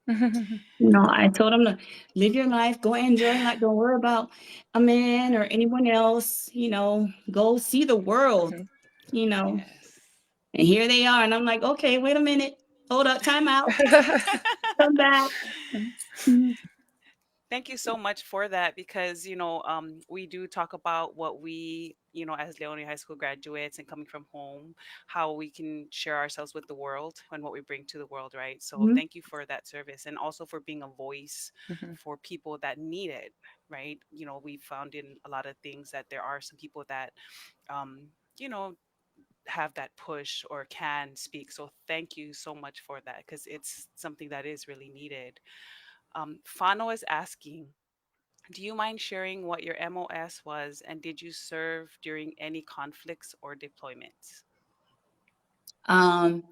Speaker 2: I told them to live your life, go enjoy life, don't worry about a man or anyone else. Go see the world. You know,
Speaker 3: Yes.
Speaker 2: and here they are, and I'm like, okay, wait a minute, hold up, time out, come back. Mhm.
Speaker 3: Thank you so much for that because, we do talk about what we, as Leone High School graduates and coming from home, how we can share ourselves with the world and what we bring to the world, right? So
Speaker 2: Mhm.
Speaker 3: thank you for that service and also for being a voice
Speaker 1: Mhm.
Speaker 3: for people that need it, right? We found in a lot of things that there are some people that, um, you know, have that push or can speak. So thank you so much for that because it's something that is really needed. Fano is asking, do you mind sharing what your MOS was and did you serve during any conflicts or deployments?
Speaker 2: Um,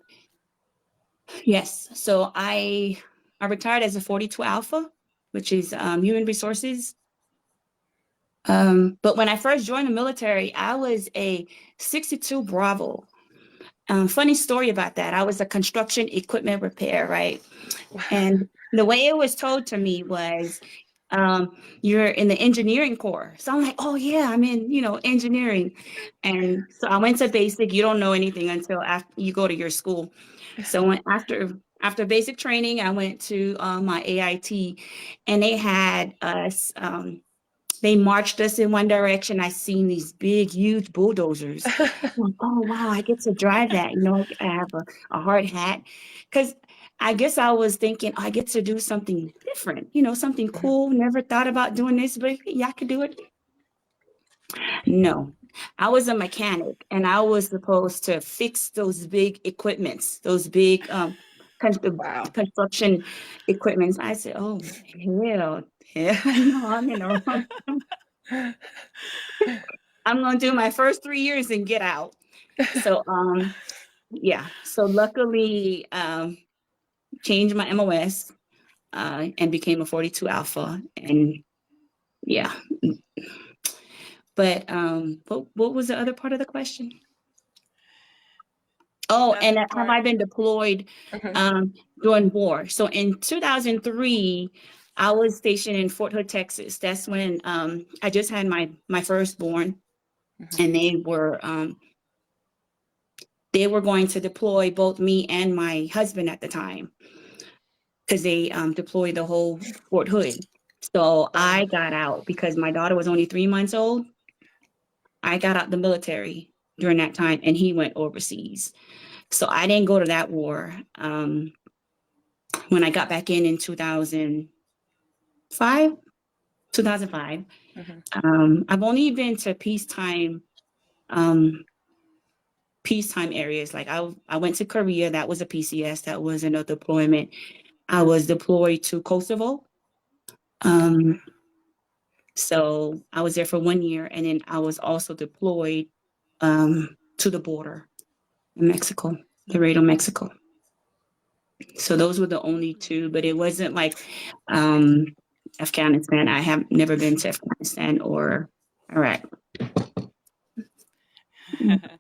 Speaker 2: yes. So I retired as a 42 Alpha, which is human resources. But when I first joined the military, I was a 62 Bravo. Funny story about that. I was a construction equipment repair, right? And the way it was told to me was, you're in the engineering corps. So I'm like, oh yeah, I'm in, engineering. And so I went to basic. You don't know anything until after you go to your school. So after basic training, I went to my AIT, and they had us. They marched us in one direction. I seen these big, huge bulldozers. I'm like, oh wow, I get to drive that. I have a hard hat, because I guess I was thinking I get to do something different. Something cool. Never thought about doing this, but yeah, I could do it. No, I was a mechanic, and I was supposed to fix those big equipments, those big
Speaker 1: Wow.
Speaker 2: construction equipments. I said, oh hell no, I'm in the wrong. I'm gonna do my first 3 years and get out. So yeah. So luckily changed my MOS and became a 42 Alpha. And yeah. But what was the other part of the question?
Speaker 3: The
Speaker 2: Oh, and
Speaker 3: other
Speaker 2: have
Speaker 3: part.
Speaker 2: I been deployed
Speaker 1: Mhm.
Speaker 2: during war? So in 2003, I was stationed in Fort Hood, Texas. That's when I just had my firstborn,
Speaker 1: Mhm.
Speaker 2: and they were going to deploy both me and my husband at the time, because they deployed the whole Fort Hood. So
Speaker 1: Wow.
Speaker 2: I got out because my daughter was only 3 months old. I got out the military during that time, and he went overseas. So I didn't go to that war. When I got back in 2005, 2005,
Speaker 1: Mhm.
Speaker 2: I've only been to um, peacetime areas. Like I went to Korea. That was a PCS. That wasn't a deployment. I was deployed to Kosovo. Um, so I was there for 1 year, and then I was also deployed to the border in Mexico, Laredo, Mexico. So those were the only two, but it wasn't like um, Afghanistan. I have never been to Afghanistan or Iraq. Mm.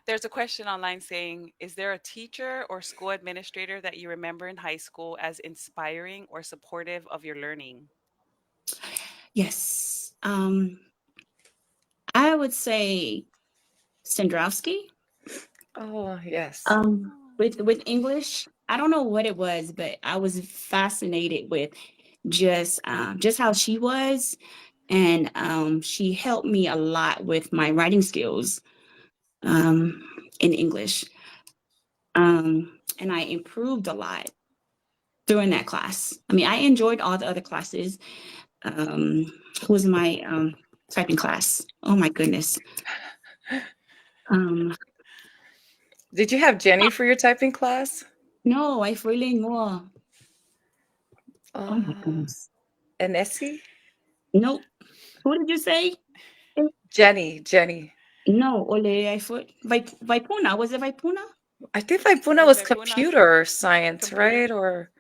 Speaker 3: There's a question online saying, is there a teacher or school administrator that you remember in high school as inspiring or supportive of your learning?
Speaker 2: Yes. I would say Sandrowski.
Speaker 1: Oh, yes.
Speaker 2: With English. I don't know what it was, but I was fascinated with just how she was, and she helped me a lot with my writing skills in English, and I improved a lot. during that class. I mean, I enjoyed all the other classes. Who was my typing class? Oh my goodness. Um,
Speaker 1: Did you have Jenny for your typing class?
Speaker 2: no, I feeling more. Oh my
Speaker 1: Uh,
Speaker 2: goodness.
Speaker 1: and Essie?
Speaker 2: Nope. Who did you say?
Speaker 1: Jenny.
Speaker 2: No, Ole, I thought Vipuna. Was it Vipuna?
Speaker 1: I think Vaipuna
Speaker 3: Was
Speaker 1: was
Speaker 3: Vipuna
Speaker 1: computer science,
Speaker 3: computer?
Speaker 1: right? Or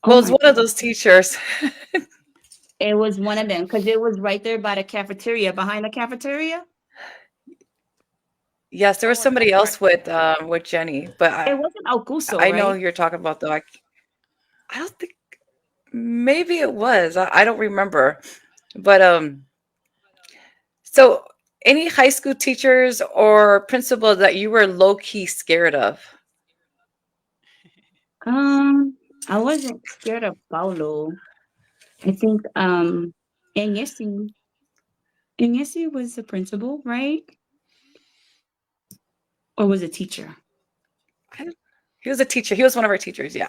Speaker 2: Oh
Speaker 1: well, it's
Speaker 2: my
Speaker 1: one of
Speaker 2: goodness.
Speaker 1: those teachers.
Speaker 2: It was one of them because it was right there by the cafeteria, behind the cafeteria.
Speaker 1: Yes, there was
Speaker 3: Oh,
Speaker 1: somebody
Speaker 3: that's
Speaker 1: else
Speaker 3: right.
Speaker 1: with Jenny, but
Speaker 2: It wasn't Augusto,
Speaker 1: I know who
Speaker 2: right?
Speaker 1: you're talking about though. I don't think maybe it was. I don't remember. But so any high school teachers or principal that you were low key scared of?
Speaker 2: Um, I wasn't scared of Paulo. I think Agnes Agnes was the principal, right? Or was a teacher?
Speaker 1: I don't- He was a teacher. He was one of our teachers. Yeah.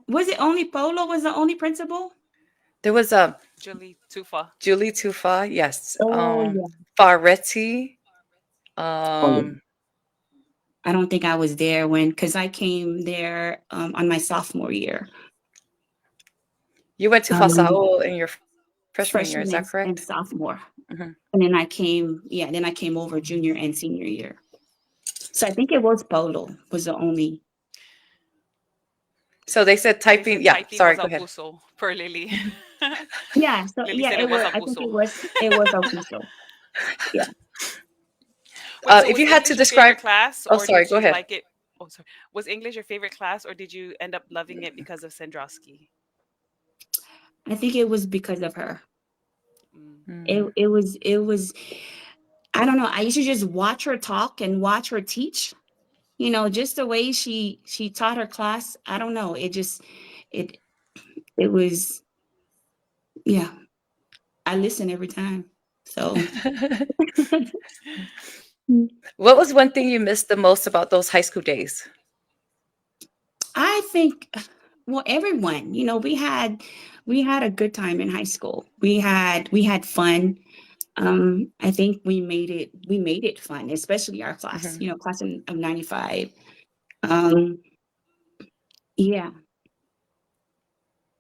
Speaker 2: Was it only Paulo was the only principal?
Speaker 1: There was
Speaker 3: Julie Tufa.
Speaker 1: Julie Tufa. Yes.
Speaker 2: Oh yeah.
Speaker 1: Faretti.
Speaker 2: Oh yeah.
Speaker 1: Um,
Speaker 2: I don't think I was there when because I came there on my sophomore year.
Speaker 1: you went to
Speaker 2: Um,
Speaker 1: Fasao in your freshman year. Is
Speaker 2: freshman
Speaker 1: that
Speaker 2: and
Speaker 1: correct?
Speaker 2: sophomore.
Speaker 1: Hmm.
Speaker 2: And then I came over junior and senior year. So I think it was Paulo was the only.
Speaker 1: So they said
Speaker 3: They
Speaker 1: typing.
Speaker 3: said
Speaker 1: Yeah.
Speaker 3: typing
Speaker 1: Sorry.
Speaker 3: was
Speaker 1: Go ahead.
Speaker 3: Augusto per Lily.
Speaker 2: Yeah, so
Speaker 3: Lily
Speaker 2: yeah,
Speaker 3: said it
Speaker 2: it
Speaker 3: was
Speaker 2: was. I think
Speaker 3: Augusto.
Speaker 2: it was Augusto. Yeah.
Speaker 3: Wait, so
Speaker 1: If
Speaker 3: was
Speaker 1: you had to
Speaker 3: English your favorite
Speaker 1: describe,
Speaker 3: class,
Speaker 1: oh,
Speaker 3: or
Speaker 1: sorry.
Speaker 3: did
Speaker 1: Go
Speaker 3: you
Speaker 1: ahead.
Speaker 3: like it? Oh, sorry. Was English your favorite class, or did you end up loving it because of Sandrowski?
Speaker 2: I think it was because of her.
Speaker 3: Mm.
Speaker 1: Mm.
Speaker 2: It was I don't know. I used to just watch her talk and watch her teach. Just the way she taught her class. I don't know. It it was yeah. I listen every time. So
Speaker 1: What was one thing you missed the most about those high school days?
Speaker 2: I think well everyone, we had a good time in high school. We had fun. I think we made it fun, especially our class,
Speaker 1: Hmm.
Speaker 2: class of 95. Um, yeah,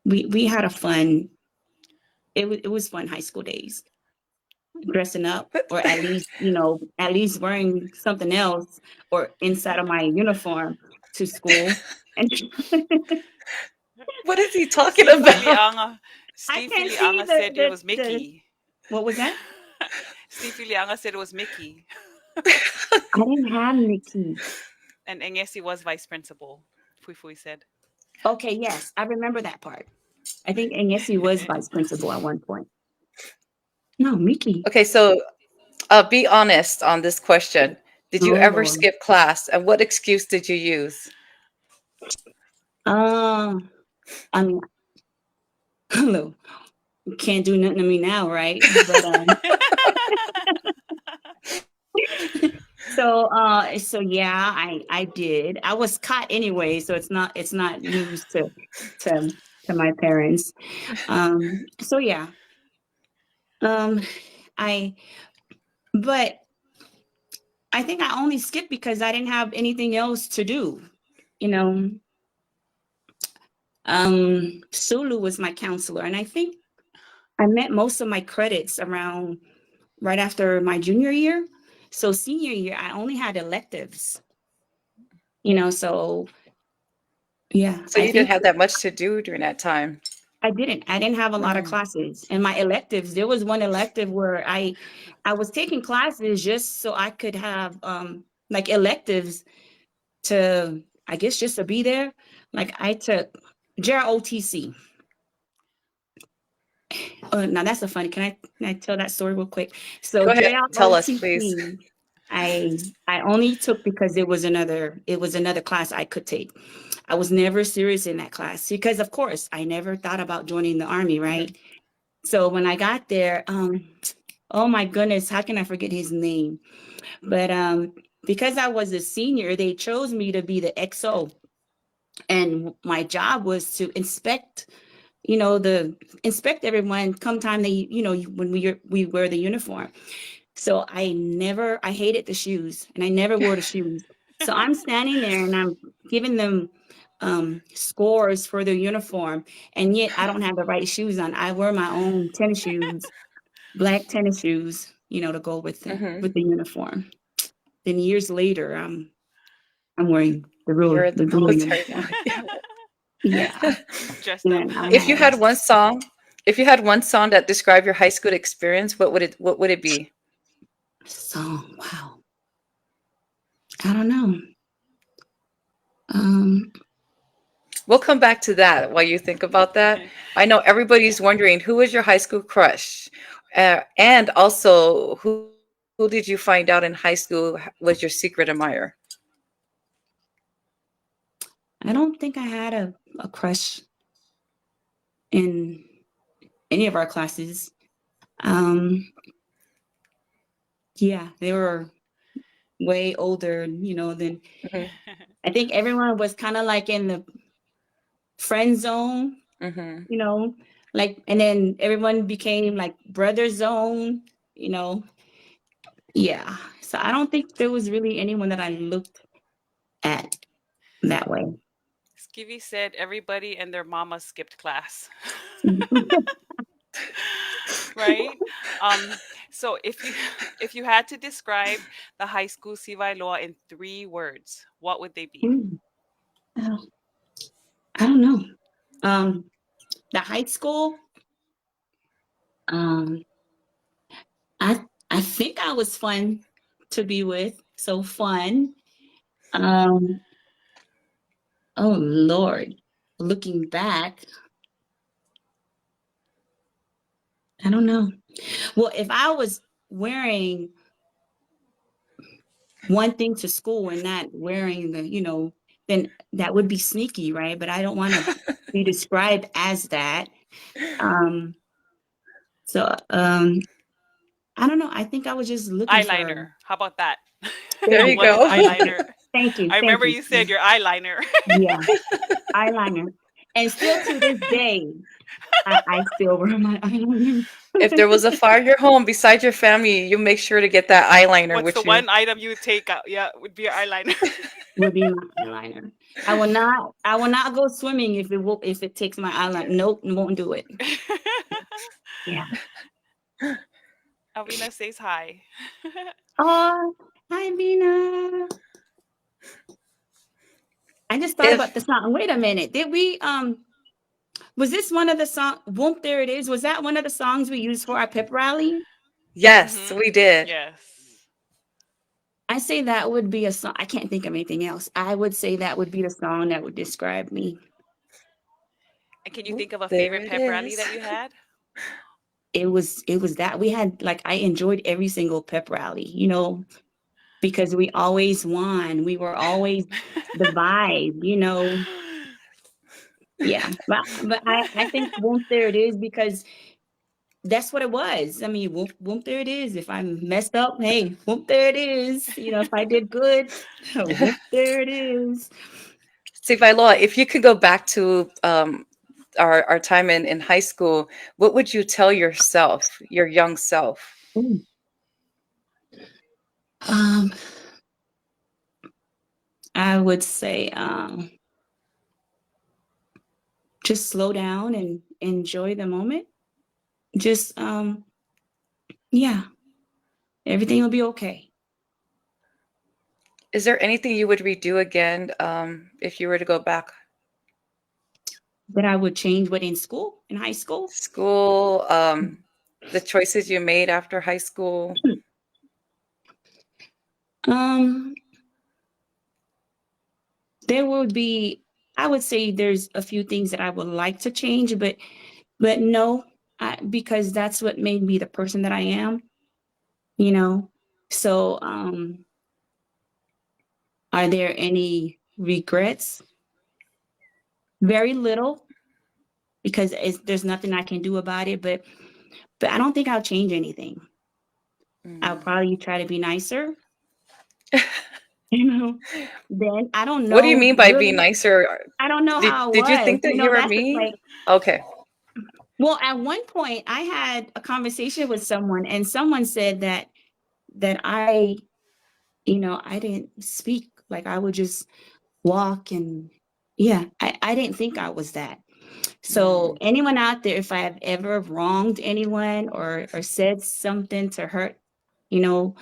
Speaker 2: we had a fun, it was fun high school days, dressing up
Speaker 1: What,
Speaker 2: or at least wearing something else or inside of my uniform to school. And
Speaker 1: what is he talking
Speaker 3: Steve
Speaker 1: about?
Speaker 3: Filianga,
Speaker 2: I
Speaker 3: Steve
Speaker 2: can't see
Speaker 3: Filianga said it was
Speaker 2: the
Speaker 3: Mickey.
Speaker 2: what was that?
Speaker 3: Steve Filianga said it was Mickey,
Speaker 2: I didn't have Nikki.
Speaker 3: and Engesi was vice principal. Fui Fui said.
Speaker 2: Okay, yes, I remember that part. I think Agnes was vice principal at one point. No, Mickey.
Speaker 1: Okay, so be honest on this question. Did you
Speaker 2: Oh
Speaker 1: ever
Speaker 2: Lord.
Speaker 1: skip class, and what excuse did you use?
Speaker 2: Uh, I mean, look, can't do nothing to me now, right? But so yeah, I did. I was caught anyway, so it's not news to to my parents. So yeah. Um, I but I think I only skipped because I didn't have anything else to do. You know, Sulu was my counselor, and I think I met most of my credits around right after my junior year. So senior year, I only had electives, so yeah,
Speaker 1: So
Speaker 2: I
Speaker 1: you didn't
Speaker 2: think
Speaker 1: have that much to do during that time.
Speaker 2: I didn't have a lot of
Speaker 1: Mm.
Speaker 2: classes. And my electives, there was one elective where I was taking classes just so I could have like electives to, I guess, just to be there. Like I took JROTC. Now that's a funny. Can I tell that story real quick? So
Speaker 1: Go ahead, tell us, please.
Speaker 2: JROTC, I only took because it was another class I could take. I was never serious in that class because, of course, I never thought about joining the army,
Speaker 1: Mhm.
Speaker 2: right? So when I got there, oh my goodness, how can I forget his name? But because I was a senior, they chose me to be the XO. And my job was to inspect, inspect everyone come time they, when we wear the uniform. So I hated the shoes and I never wore the shoes. So I'm standing there and I'm giving them scores for their uniform. And yet I don't have the right shoes on. I wear my own tennis shoes, black tennis shoes, to go
Speaker 1: Hmm.
Speaker 2: with the uniform. Then years later, I'm wearing
Speaker 1: You're in the
Speaker 2: the real
Speaker 1: military
Speaker 2: uniform.
Speaker 1: now. Yeah.
Speaker 2: Yeah.
Speaker 3: Dressed up.
Speaker 2: And I
Speaker 1: If you
Speaker 2: have
Speaker 1: had one song, if you had one song that described your high school experience, what would it be?
Speaker 2: a song. Wow. I don't know. Um,
Speaker 1: We'll come back to that while you think about that. I know everybody's wondering who was your high school crush, and also who did you find out in high school was your secret admirer?
Speaker 2: I don't think I had a crush in any of our classes. Um, yeah, they were way older, than
Speaker 1: Hmm.
Speaker 2: I think everyone was kind of like in the friend zone,
Speaker 1: Hmm.
Speaker 2: you know, like, and then everyone became like brother zone, you know. Yeah. So I don't think there was really anyone that I looked at that way.
Speaker 3: Skivvy said everybody and their mama skipped class. Right? Um, so if you if you had to describe the high school Sivailoa in 3 words, what would they be?
Speaker 2: Mm, oh, I don't know. Um, the high school, um, I think I was fun to be with. So fun. Um, oh Lord. Looking back, I don't know. Well, if I was wearing one thing to school and not wearing then that would be sneaky, right? But I don't want to be described as that. Um, so I don't know. I think I was just looking for.
Speaker 3: Eyeliner. How about that?
Speaker 1: There
Speaker 2: Thank
Speaker 1: you
Speaker 2: you.
Speaker 3: What is
Speaker 1: go.
Speaker 3: eyeliner?
Speaker 2: Thank you.
Speaker 3: I
Speaker 2: Thank
Speaker 3: remember
Speaker 2: you.
Speaker 3: you said your eyeliner.
Speaker 2: Yeah, eyeliner. And still to this day, I still wear my eyeliner.
Speaker 1: If there was a fire in your home beside your family, you make sure to get that eyeliner
Speaker 3: What's the
Speaker 1: with you.
Speaker 3: one item you would take out? Yeah, would be your eyeliner.
Speaker 2: Would be my eyeliner. I will not go swimming if it takes my eyeliner. Nope, won't do it. Yeah.
Speaker 3: Alvina says hi.
Speaker 2: Oh, hi, Vina. I just thought about
Speaker 1: If
Speaker 2: the song. Wait a minute. Did we was this one of the song Whoop There It Is? Was that one of the songs we used for our pep rally?
Speaker 1: yes,
Speaker 3: Hmm.
Speaker 1: we did.
Speaker 3: Yes.
Speaker 2: I say that would be a song. I can't think of anything else. I would say that would be the song that would describe me.
Speaker 3: And can you
Speaker 1: Oop,
Speaker 3: think of a
Speaker 1: there
Speaker 3: favorite
Speaker 1: it
Speaker 3: pep rally
Speaker 1: is.
Speaker 3: that you had?
Speaker 2: It was that we had like I enjoyed every single pep rally, because we always won. We were always the vibe. Yeah. But I think Whoop There It Is because that's what it was. I mean, whoop, whoop, there it is. If I messed up, hey, whoop, there it is. If I did good, whoop, there it is.
Speaker 1: Sivailoa, if you could go back to our time in high school, what would you tell yourself, your young self?
Speaker 2: Ooh. Um, I would say just slow down and enjoy the moment. Just yeah, everything will be okay.
Speaker 1: Is there anything you would redo again if you were to go back?
Speaker 2: That I would change what in high school.
Speaker 1: School, the choices you made after high school.
Speaker 2: Um, there would be. I would say there's a few things that I would like to change, but no, because that's what made me the person that I am. you know so are there any regrets? Very little, because there's nothing I can do about it, but I don't think I'll change anything. I'll
Speaker 1: Mm.
Speaker 2: probably try to be nicer. you know, then I don't
Speaker 1: What do you
Speaker 2: know
Speaker 1: mean by being
Speaker 2: really,
Speaker 1: nicer?
Speaker 2: I don't know
Speaker 1: Did
Speaker 2: how it
Speaker 1: did you
Speaker 2: was.
Speaker 1: think that you were
Speaker 2: That's
Speaker 1: mean?
Speaker 2: like,
Speaker 1: Okay.
Speaker 2: well, at one point I had a conversation with someone and someone said that I didn't speak. Like I would just walk and yeah, I didn't think I was that. So
Speaker 1: Mm,
Speaker 2: anyone out there, if I have ever wronged anyone or said something to hurt, you know,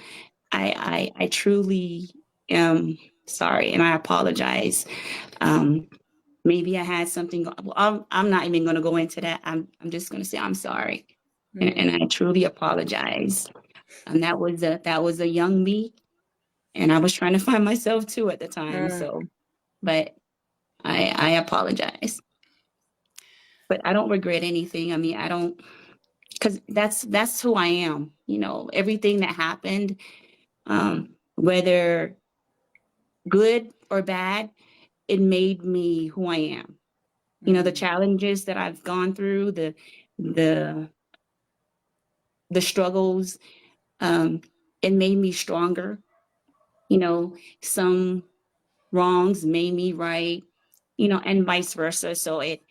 Speaker 2: I truly am sorry and I apologize. Um, maybe I had something. Well, I'm not even going to go into that. I'm just going to say I'm sorry, and
Speaker 1: mm,
Speaker 2: I truly apologize. And that was a young me, and I was trying to find myself too at the time.
Speaker 1: mm,
Speaker 2: So, but I apologize. But I don't regret anything. I mean, I don't, because that's who I am. Everything that happened, whether good or bad, it made me who I am. The
Speaker 1: mm,
Speaker 2: challenges that I've gone through, the the struggles, um, it made me stronger. Some wrongs made me right, and vice versa. So it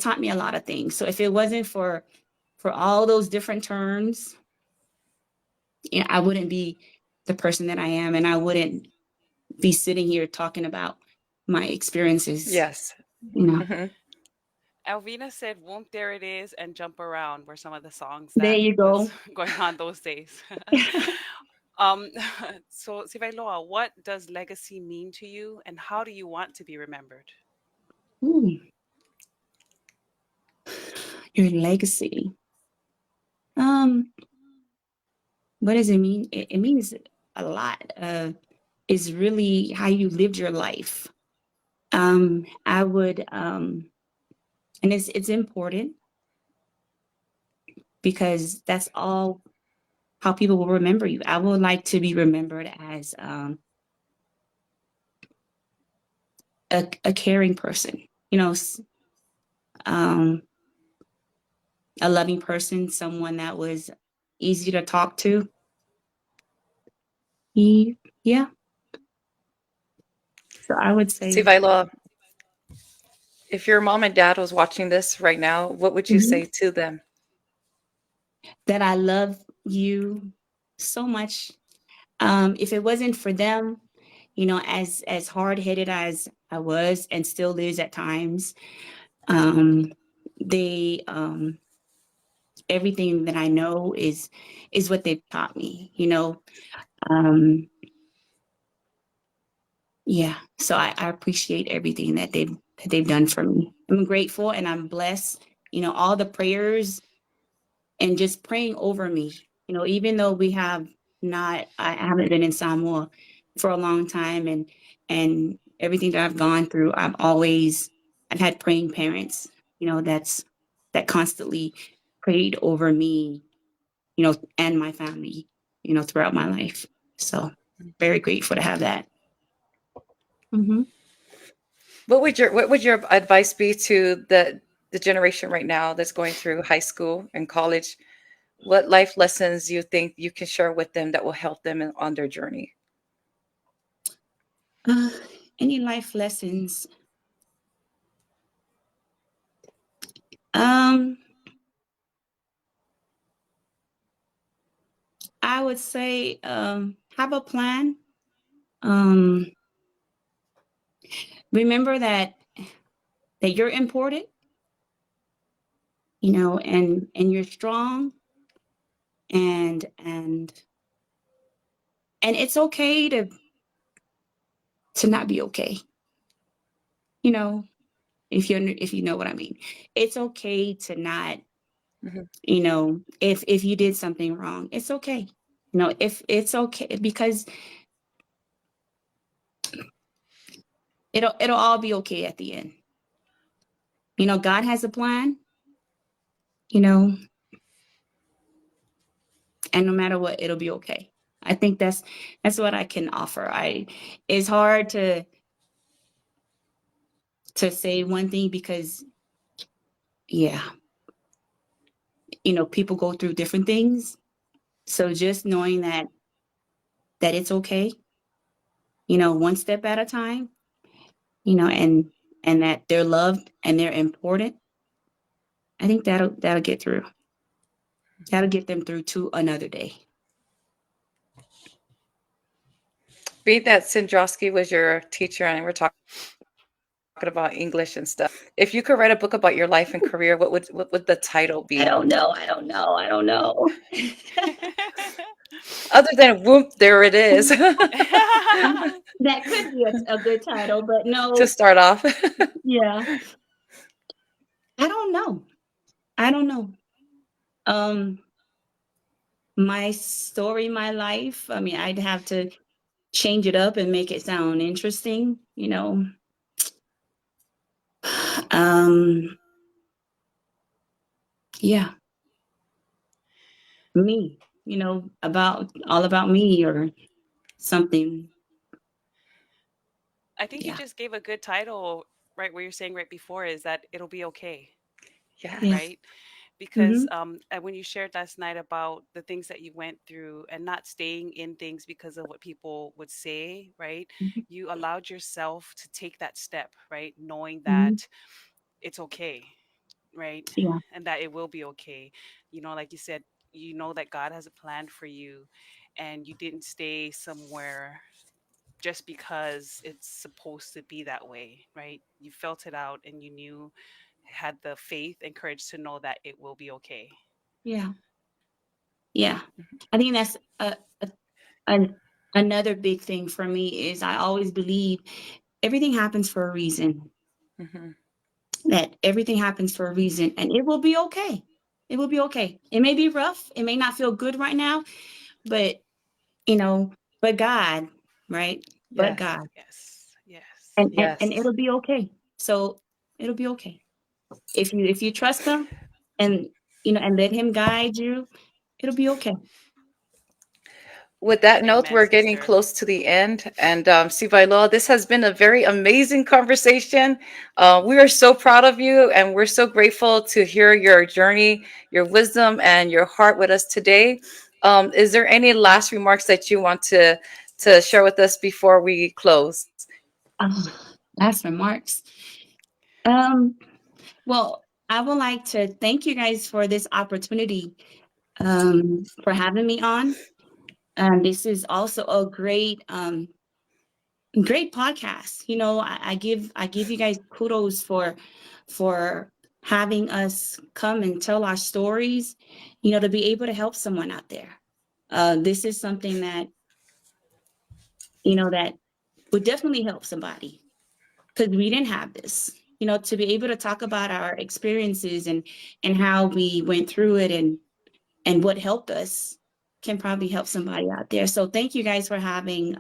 Speaker 2: taught me a lot of things. So if it wasn't for all those different turns, I wouldn't be the person that I am, and I wouldn't be sitting here talking about my experiences.
Speaker 1: yes.
Speaker 2: You know,
Speaker 1: Hmm.
Speaker 3: Alvina said, "Won't There It Is" and "Jump Around" were some of the songs
Speaker 2: there
Speaker 3: that
Speaker 2: you
Speaker 3: was
Speaker 2: go.
Speaker 3: going on those days. um, so, Sivailoa, what does legacy mean to you, and how do you want to be remembered?
Speaker 2: Ooh, your legacy. Um, what does it mean? It means a lot. Is really how you lived your life. I would, and it's important because that's all how people will remember you. I would like to be remembered as a caring person. Um, a loving person, someone that was easy to talk to. Yeah. So I would say
Speaker 1: Sivailoa, if your mom and dad was watching this right now, what would you
Speaker 2: mhm,
Speaker 1: say to them?
Speaker 2: that I love you so much. If it wasn't for them, as hard headed as I was and still is at times, um, they everything that I know is what they've taught me. Um, yeah. So I appreciate everything that they've done for me. I'm grateful and I'm blessed. All the prayers and just praying over me. Even though I haven't been in Samoa for a long time, and everything that I've gone through, I've had praying parents. That constantly prayed over me. And my family. Throughout my life. So very grateful to have that. Hmm.
Speaker 1: What would your advice be to the generation right now that's going through high school and college? What life lessons you think you can share with them that will help them on their journey?
Speaker 2: Uh, any life lessons? Um, I would say have a plan. Um, remember that you're important, and you're strong, and it's okay to not be okay. You know, if you know what I mean. It's okay to not,
Speaker 1: Mhm.
Speaker 2: if you did something wrong, it's okay. If it's okay because it'll all be okay at the end. God has a plan, you know, and no matter what, it'll be okay. I think that's what I can offer. It's hard to say one thing because yeah, people go through different things. So just knowing that it's okay, one step at a time, and that they're loved and they're important. I think that'll get through. That'll get them through to another day.
Speaker 1: Being that Sindrowski was your teacher and we're talking about English and stuff, if you could write a book about your life and career, what would the title be?
Speaker 2: I don't know. I don't know. I don't know.
Speaker 1: Other than whoop, there it is.
Speaker 2: That could be a good title, but
Speaker 1: To
Speaker 2: no.
Speaker 1: start off.
Speaker 2: Yeah, I don't know. I don't know. Um, my story, my life. I mean, I'd have to change it up and make it sound interesting. Um, yeah, me, about all about me or something.
Speaker 3: I think you
Speaker 2: Yeah.
Speaker 3: just gave a good title, right? Where you're saying right before is that it'll be okay,
Speaker 2: Yeah.
Speaker 1: Yes.
Speaker 3: right? Because
Speaker 2: Mhm.
Speaker 3: and when you shared last night about the things that you went through and not staying in things because of what people would say, right?
Speaker 2: Mhm.
Speaker 3: You allowed yourself to take that step, right? Knowing
Speaker 2: Mhm.
Speaker 3: that it's okay, right?
Speaker 2: Yeah.
Speaker 3: And that it will be okay. Like you said, you know that God has a plan for you, and you didn't stay somewhere just because it's supposed to be that way, right? You felt it out and you knew, had the faith and courage to know that it will be okay.
Speaker 2: Yeah. Yeah. I think that's an another big thing for me is I always believe everything happens for a reason.
Speaker 1: Hmm.
Speaker 2: That everything happens for a reason, and it will be okay. It will be okay. It may be rough. It may not feel good right now, but you know, but God, right? But
Speaker 1: Yes.
Speaker 2: God,
Speaker 3: Yes, yes.
Speaker 2: and
Speaker 1: Yes.
Speaker 2: it'll be okay. So it'll be okay if you trust Him and and let Him guide you. It'll be okay.
Speaker 1: With that note,
Speaker 3: Amen,
Speaker 1: we're getting
Speaker 3: sister.
Speaker 1: close to the end. And Sivailoa, this has been a very amazing conversation. We are so proud of you, and we're so grateful to hear your journey, your wisdom, and your heart with us today. Is there any last remarks that you want to share with us before we close?
Speaker 2: Last remarks. Um, well, I would like to thank you guys for this opportunity, for having me on. This is also a great podcast. I give you guys kudos for having us come and tell our stories. To be able to help someone out there. This is something that would definitely help somebody because we didn't have this. To be able to talk about our experiences and how we went through it and what helped us can probably help somebody out there. So thank you guys for having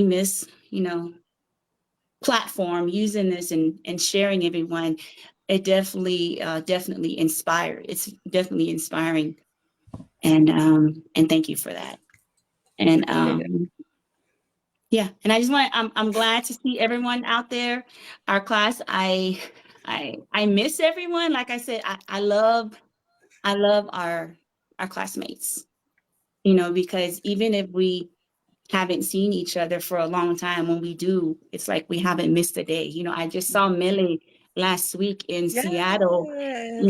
Speaker 2: this, platform, using this and sharing everyone. It definitely inspired. It's definitely inspiring. And thank you for that. And yeah, and I just want I'm glad to see everyone out there. Our class, I miss everyone. Like I said, I love our classmates, because even if we haven't seen each other for a long time, when we do, it's like we haven't missed a day. I just saw Millie last week in Seattle,
Speaker 1: Yes.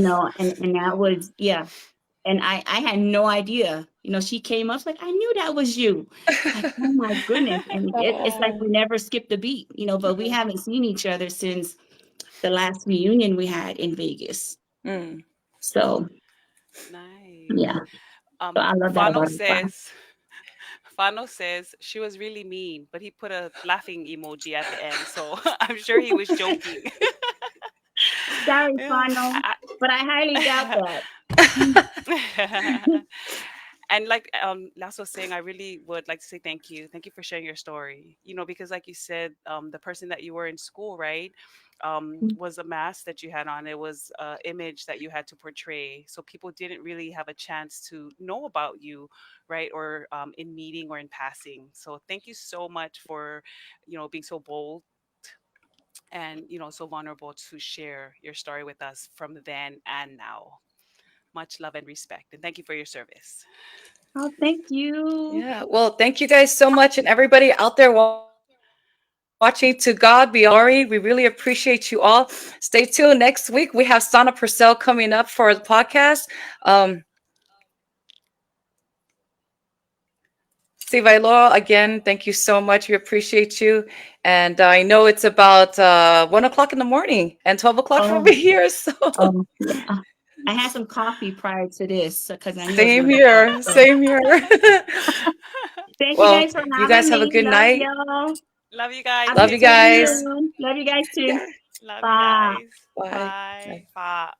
Speaker 2: and that was, yeah. And I had no idea. She came up like, I knew that was you. Like, oh my goodness. And it's like
Speaker 1: Oh.
Speaker 2: we never skipped a beat, but we haven't seen each other since the last reunion we had in Vegas.
Speaker 1: Mm.
Speaker 2: So
Speaker 3: Nice.
Speaker 2: yeah. So I love that
Speaker 3: Fano
Speaker 2: about the class.
Speaker 3: says, Fano says she was really mean, but he put a laughing emoji at the end, so I'm sure he was joking.
Speaker 2: Sorry,
Speaker 3: Yeah.
Speaker 2: Fano, but I highly doubt that.
Speaker 3: And like Las was saying, I really would like to say thank you. Thank you for sharing your story. Because like you said, the person that you were in school, right, was a mask that you had on. It was a image that you had to portray. So people didn't really have a chance to know about you, right, or in meeting or in passing. So thank you so much for, being so bold and so vulnerable to share your story with us from then and now. Much love and respect, and thank you for your service.
Speaker 2: Oh, thank you.
Speaker 1: Yeah. Well, thank you guys so much. And everybody out there watching, to God be all glory. We really appreciate you all. Stay tuned. Next week, we have Sana Purcell coming up for the podcast. Sivailoa, again, thank you so much. We appreciate you. And I know it's about 1 o'clock in the morning and 12 o'clock
Speaker 2: Oh,
Speaker 1: over here. So
Speaker 2: yeah. I had some coffee prior to this because I knew it was
Speaker 1: same
Speaker 2: going to be
Speaker 1: here.
Speaker 2: fun.
Speaker 1: Same here.
Speaker 2: Thank you
Speaker 1: Well,
Speaker 2: guys for
Speaker 1: you guys
Speaker 2: having
Speaker 1: have a
Speaker 2: me.
Speaker 1: good
Speaker 2: Love
Speaker 1: night.
Speaker 2: y'all.
Speaker 3: Love you guys.
Speaker 2: I'll
Speaker 1: Love
Speaker 2: be
Speaker 1: you
Speaker 3: Miss you
Speaker 2: seeing you
Speaker 3: too.
Speaker 1: guys.
Speaker 2: soon. Love you guys too.
Speaker 1: Yeah.
Speaker 3: Love you
Speaker 2: Bye.
Speaker 3: guys.
Speaker 1: Bye.
Speaker 3: Bye.
Speaker 1: Bye.
Speaker 3: Bye.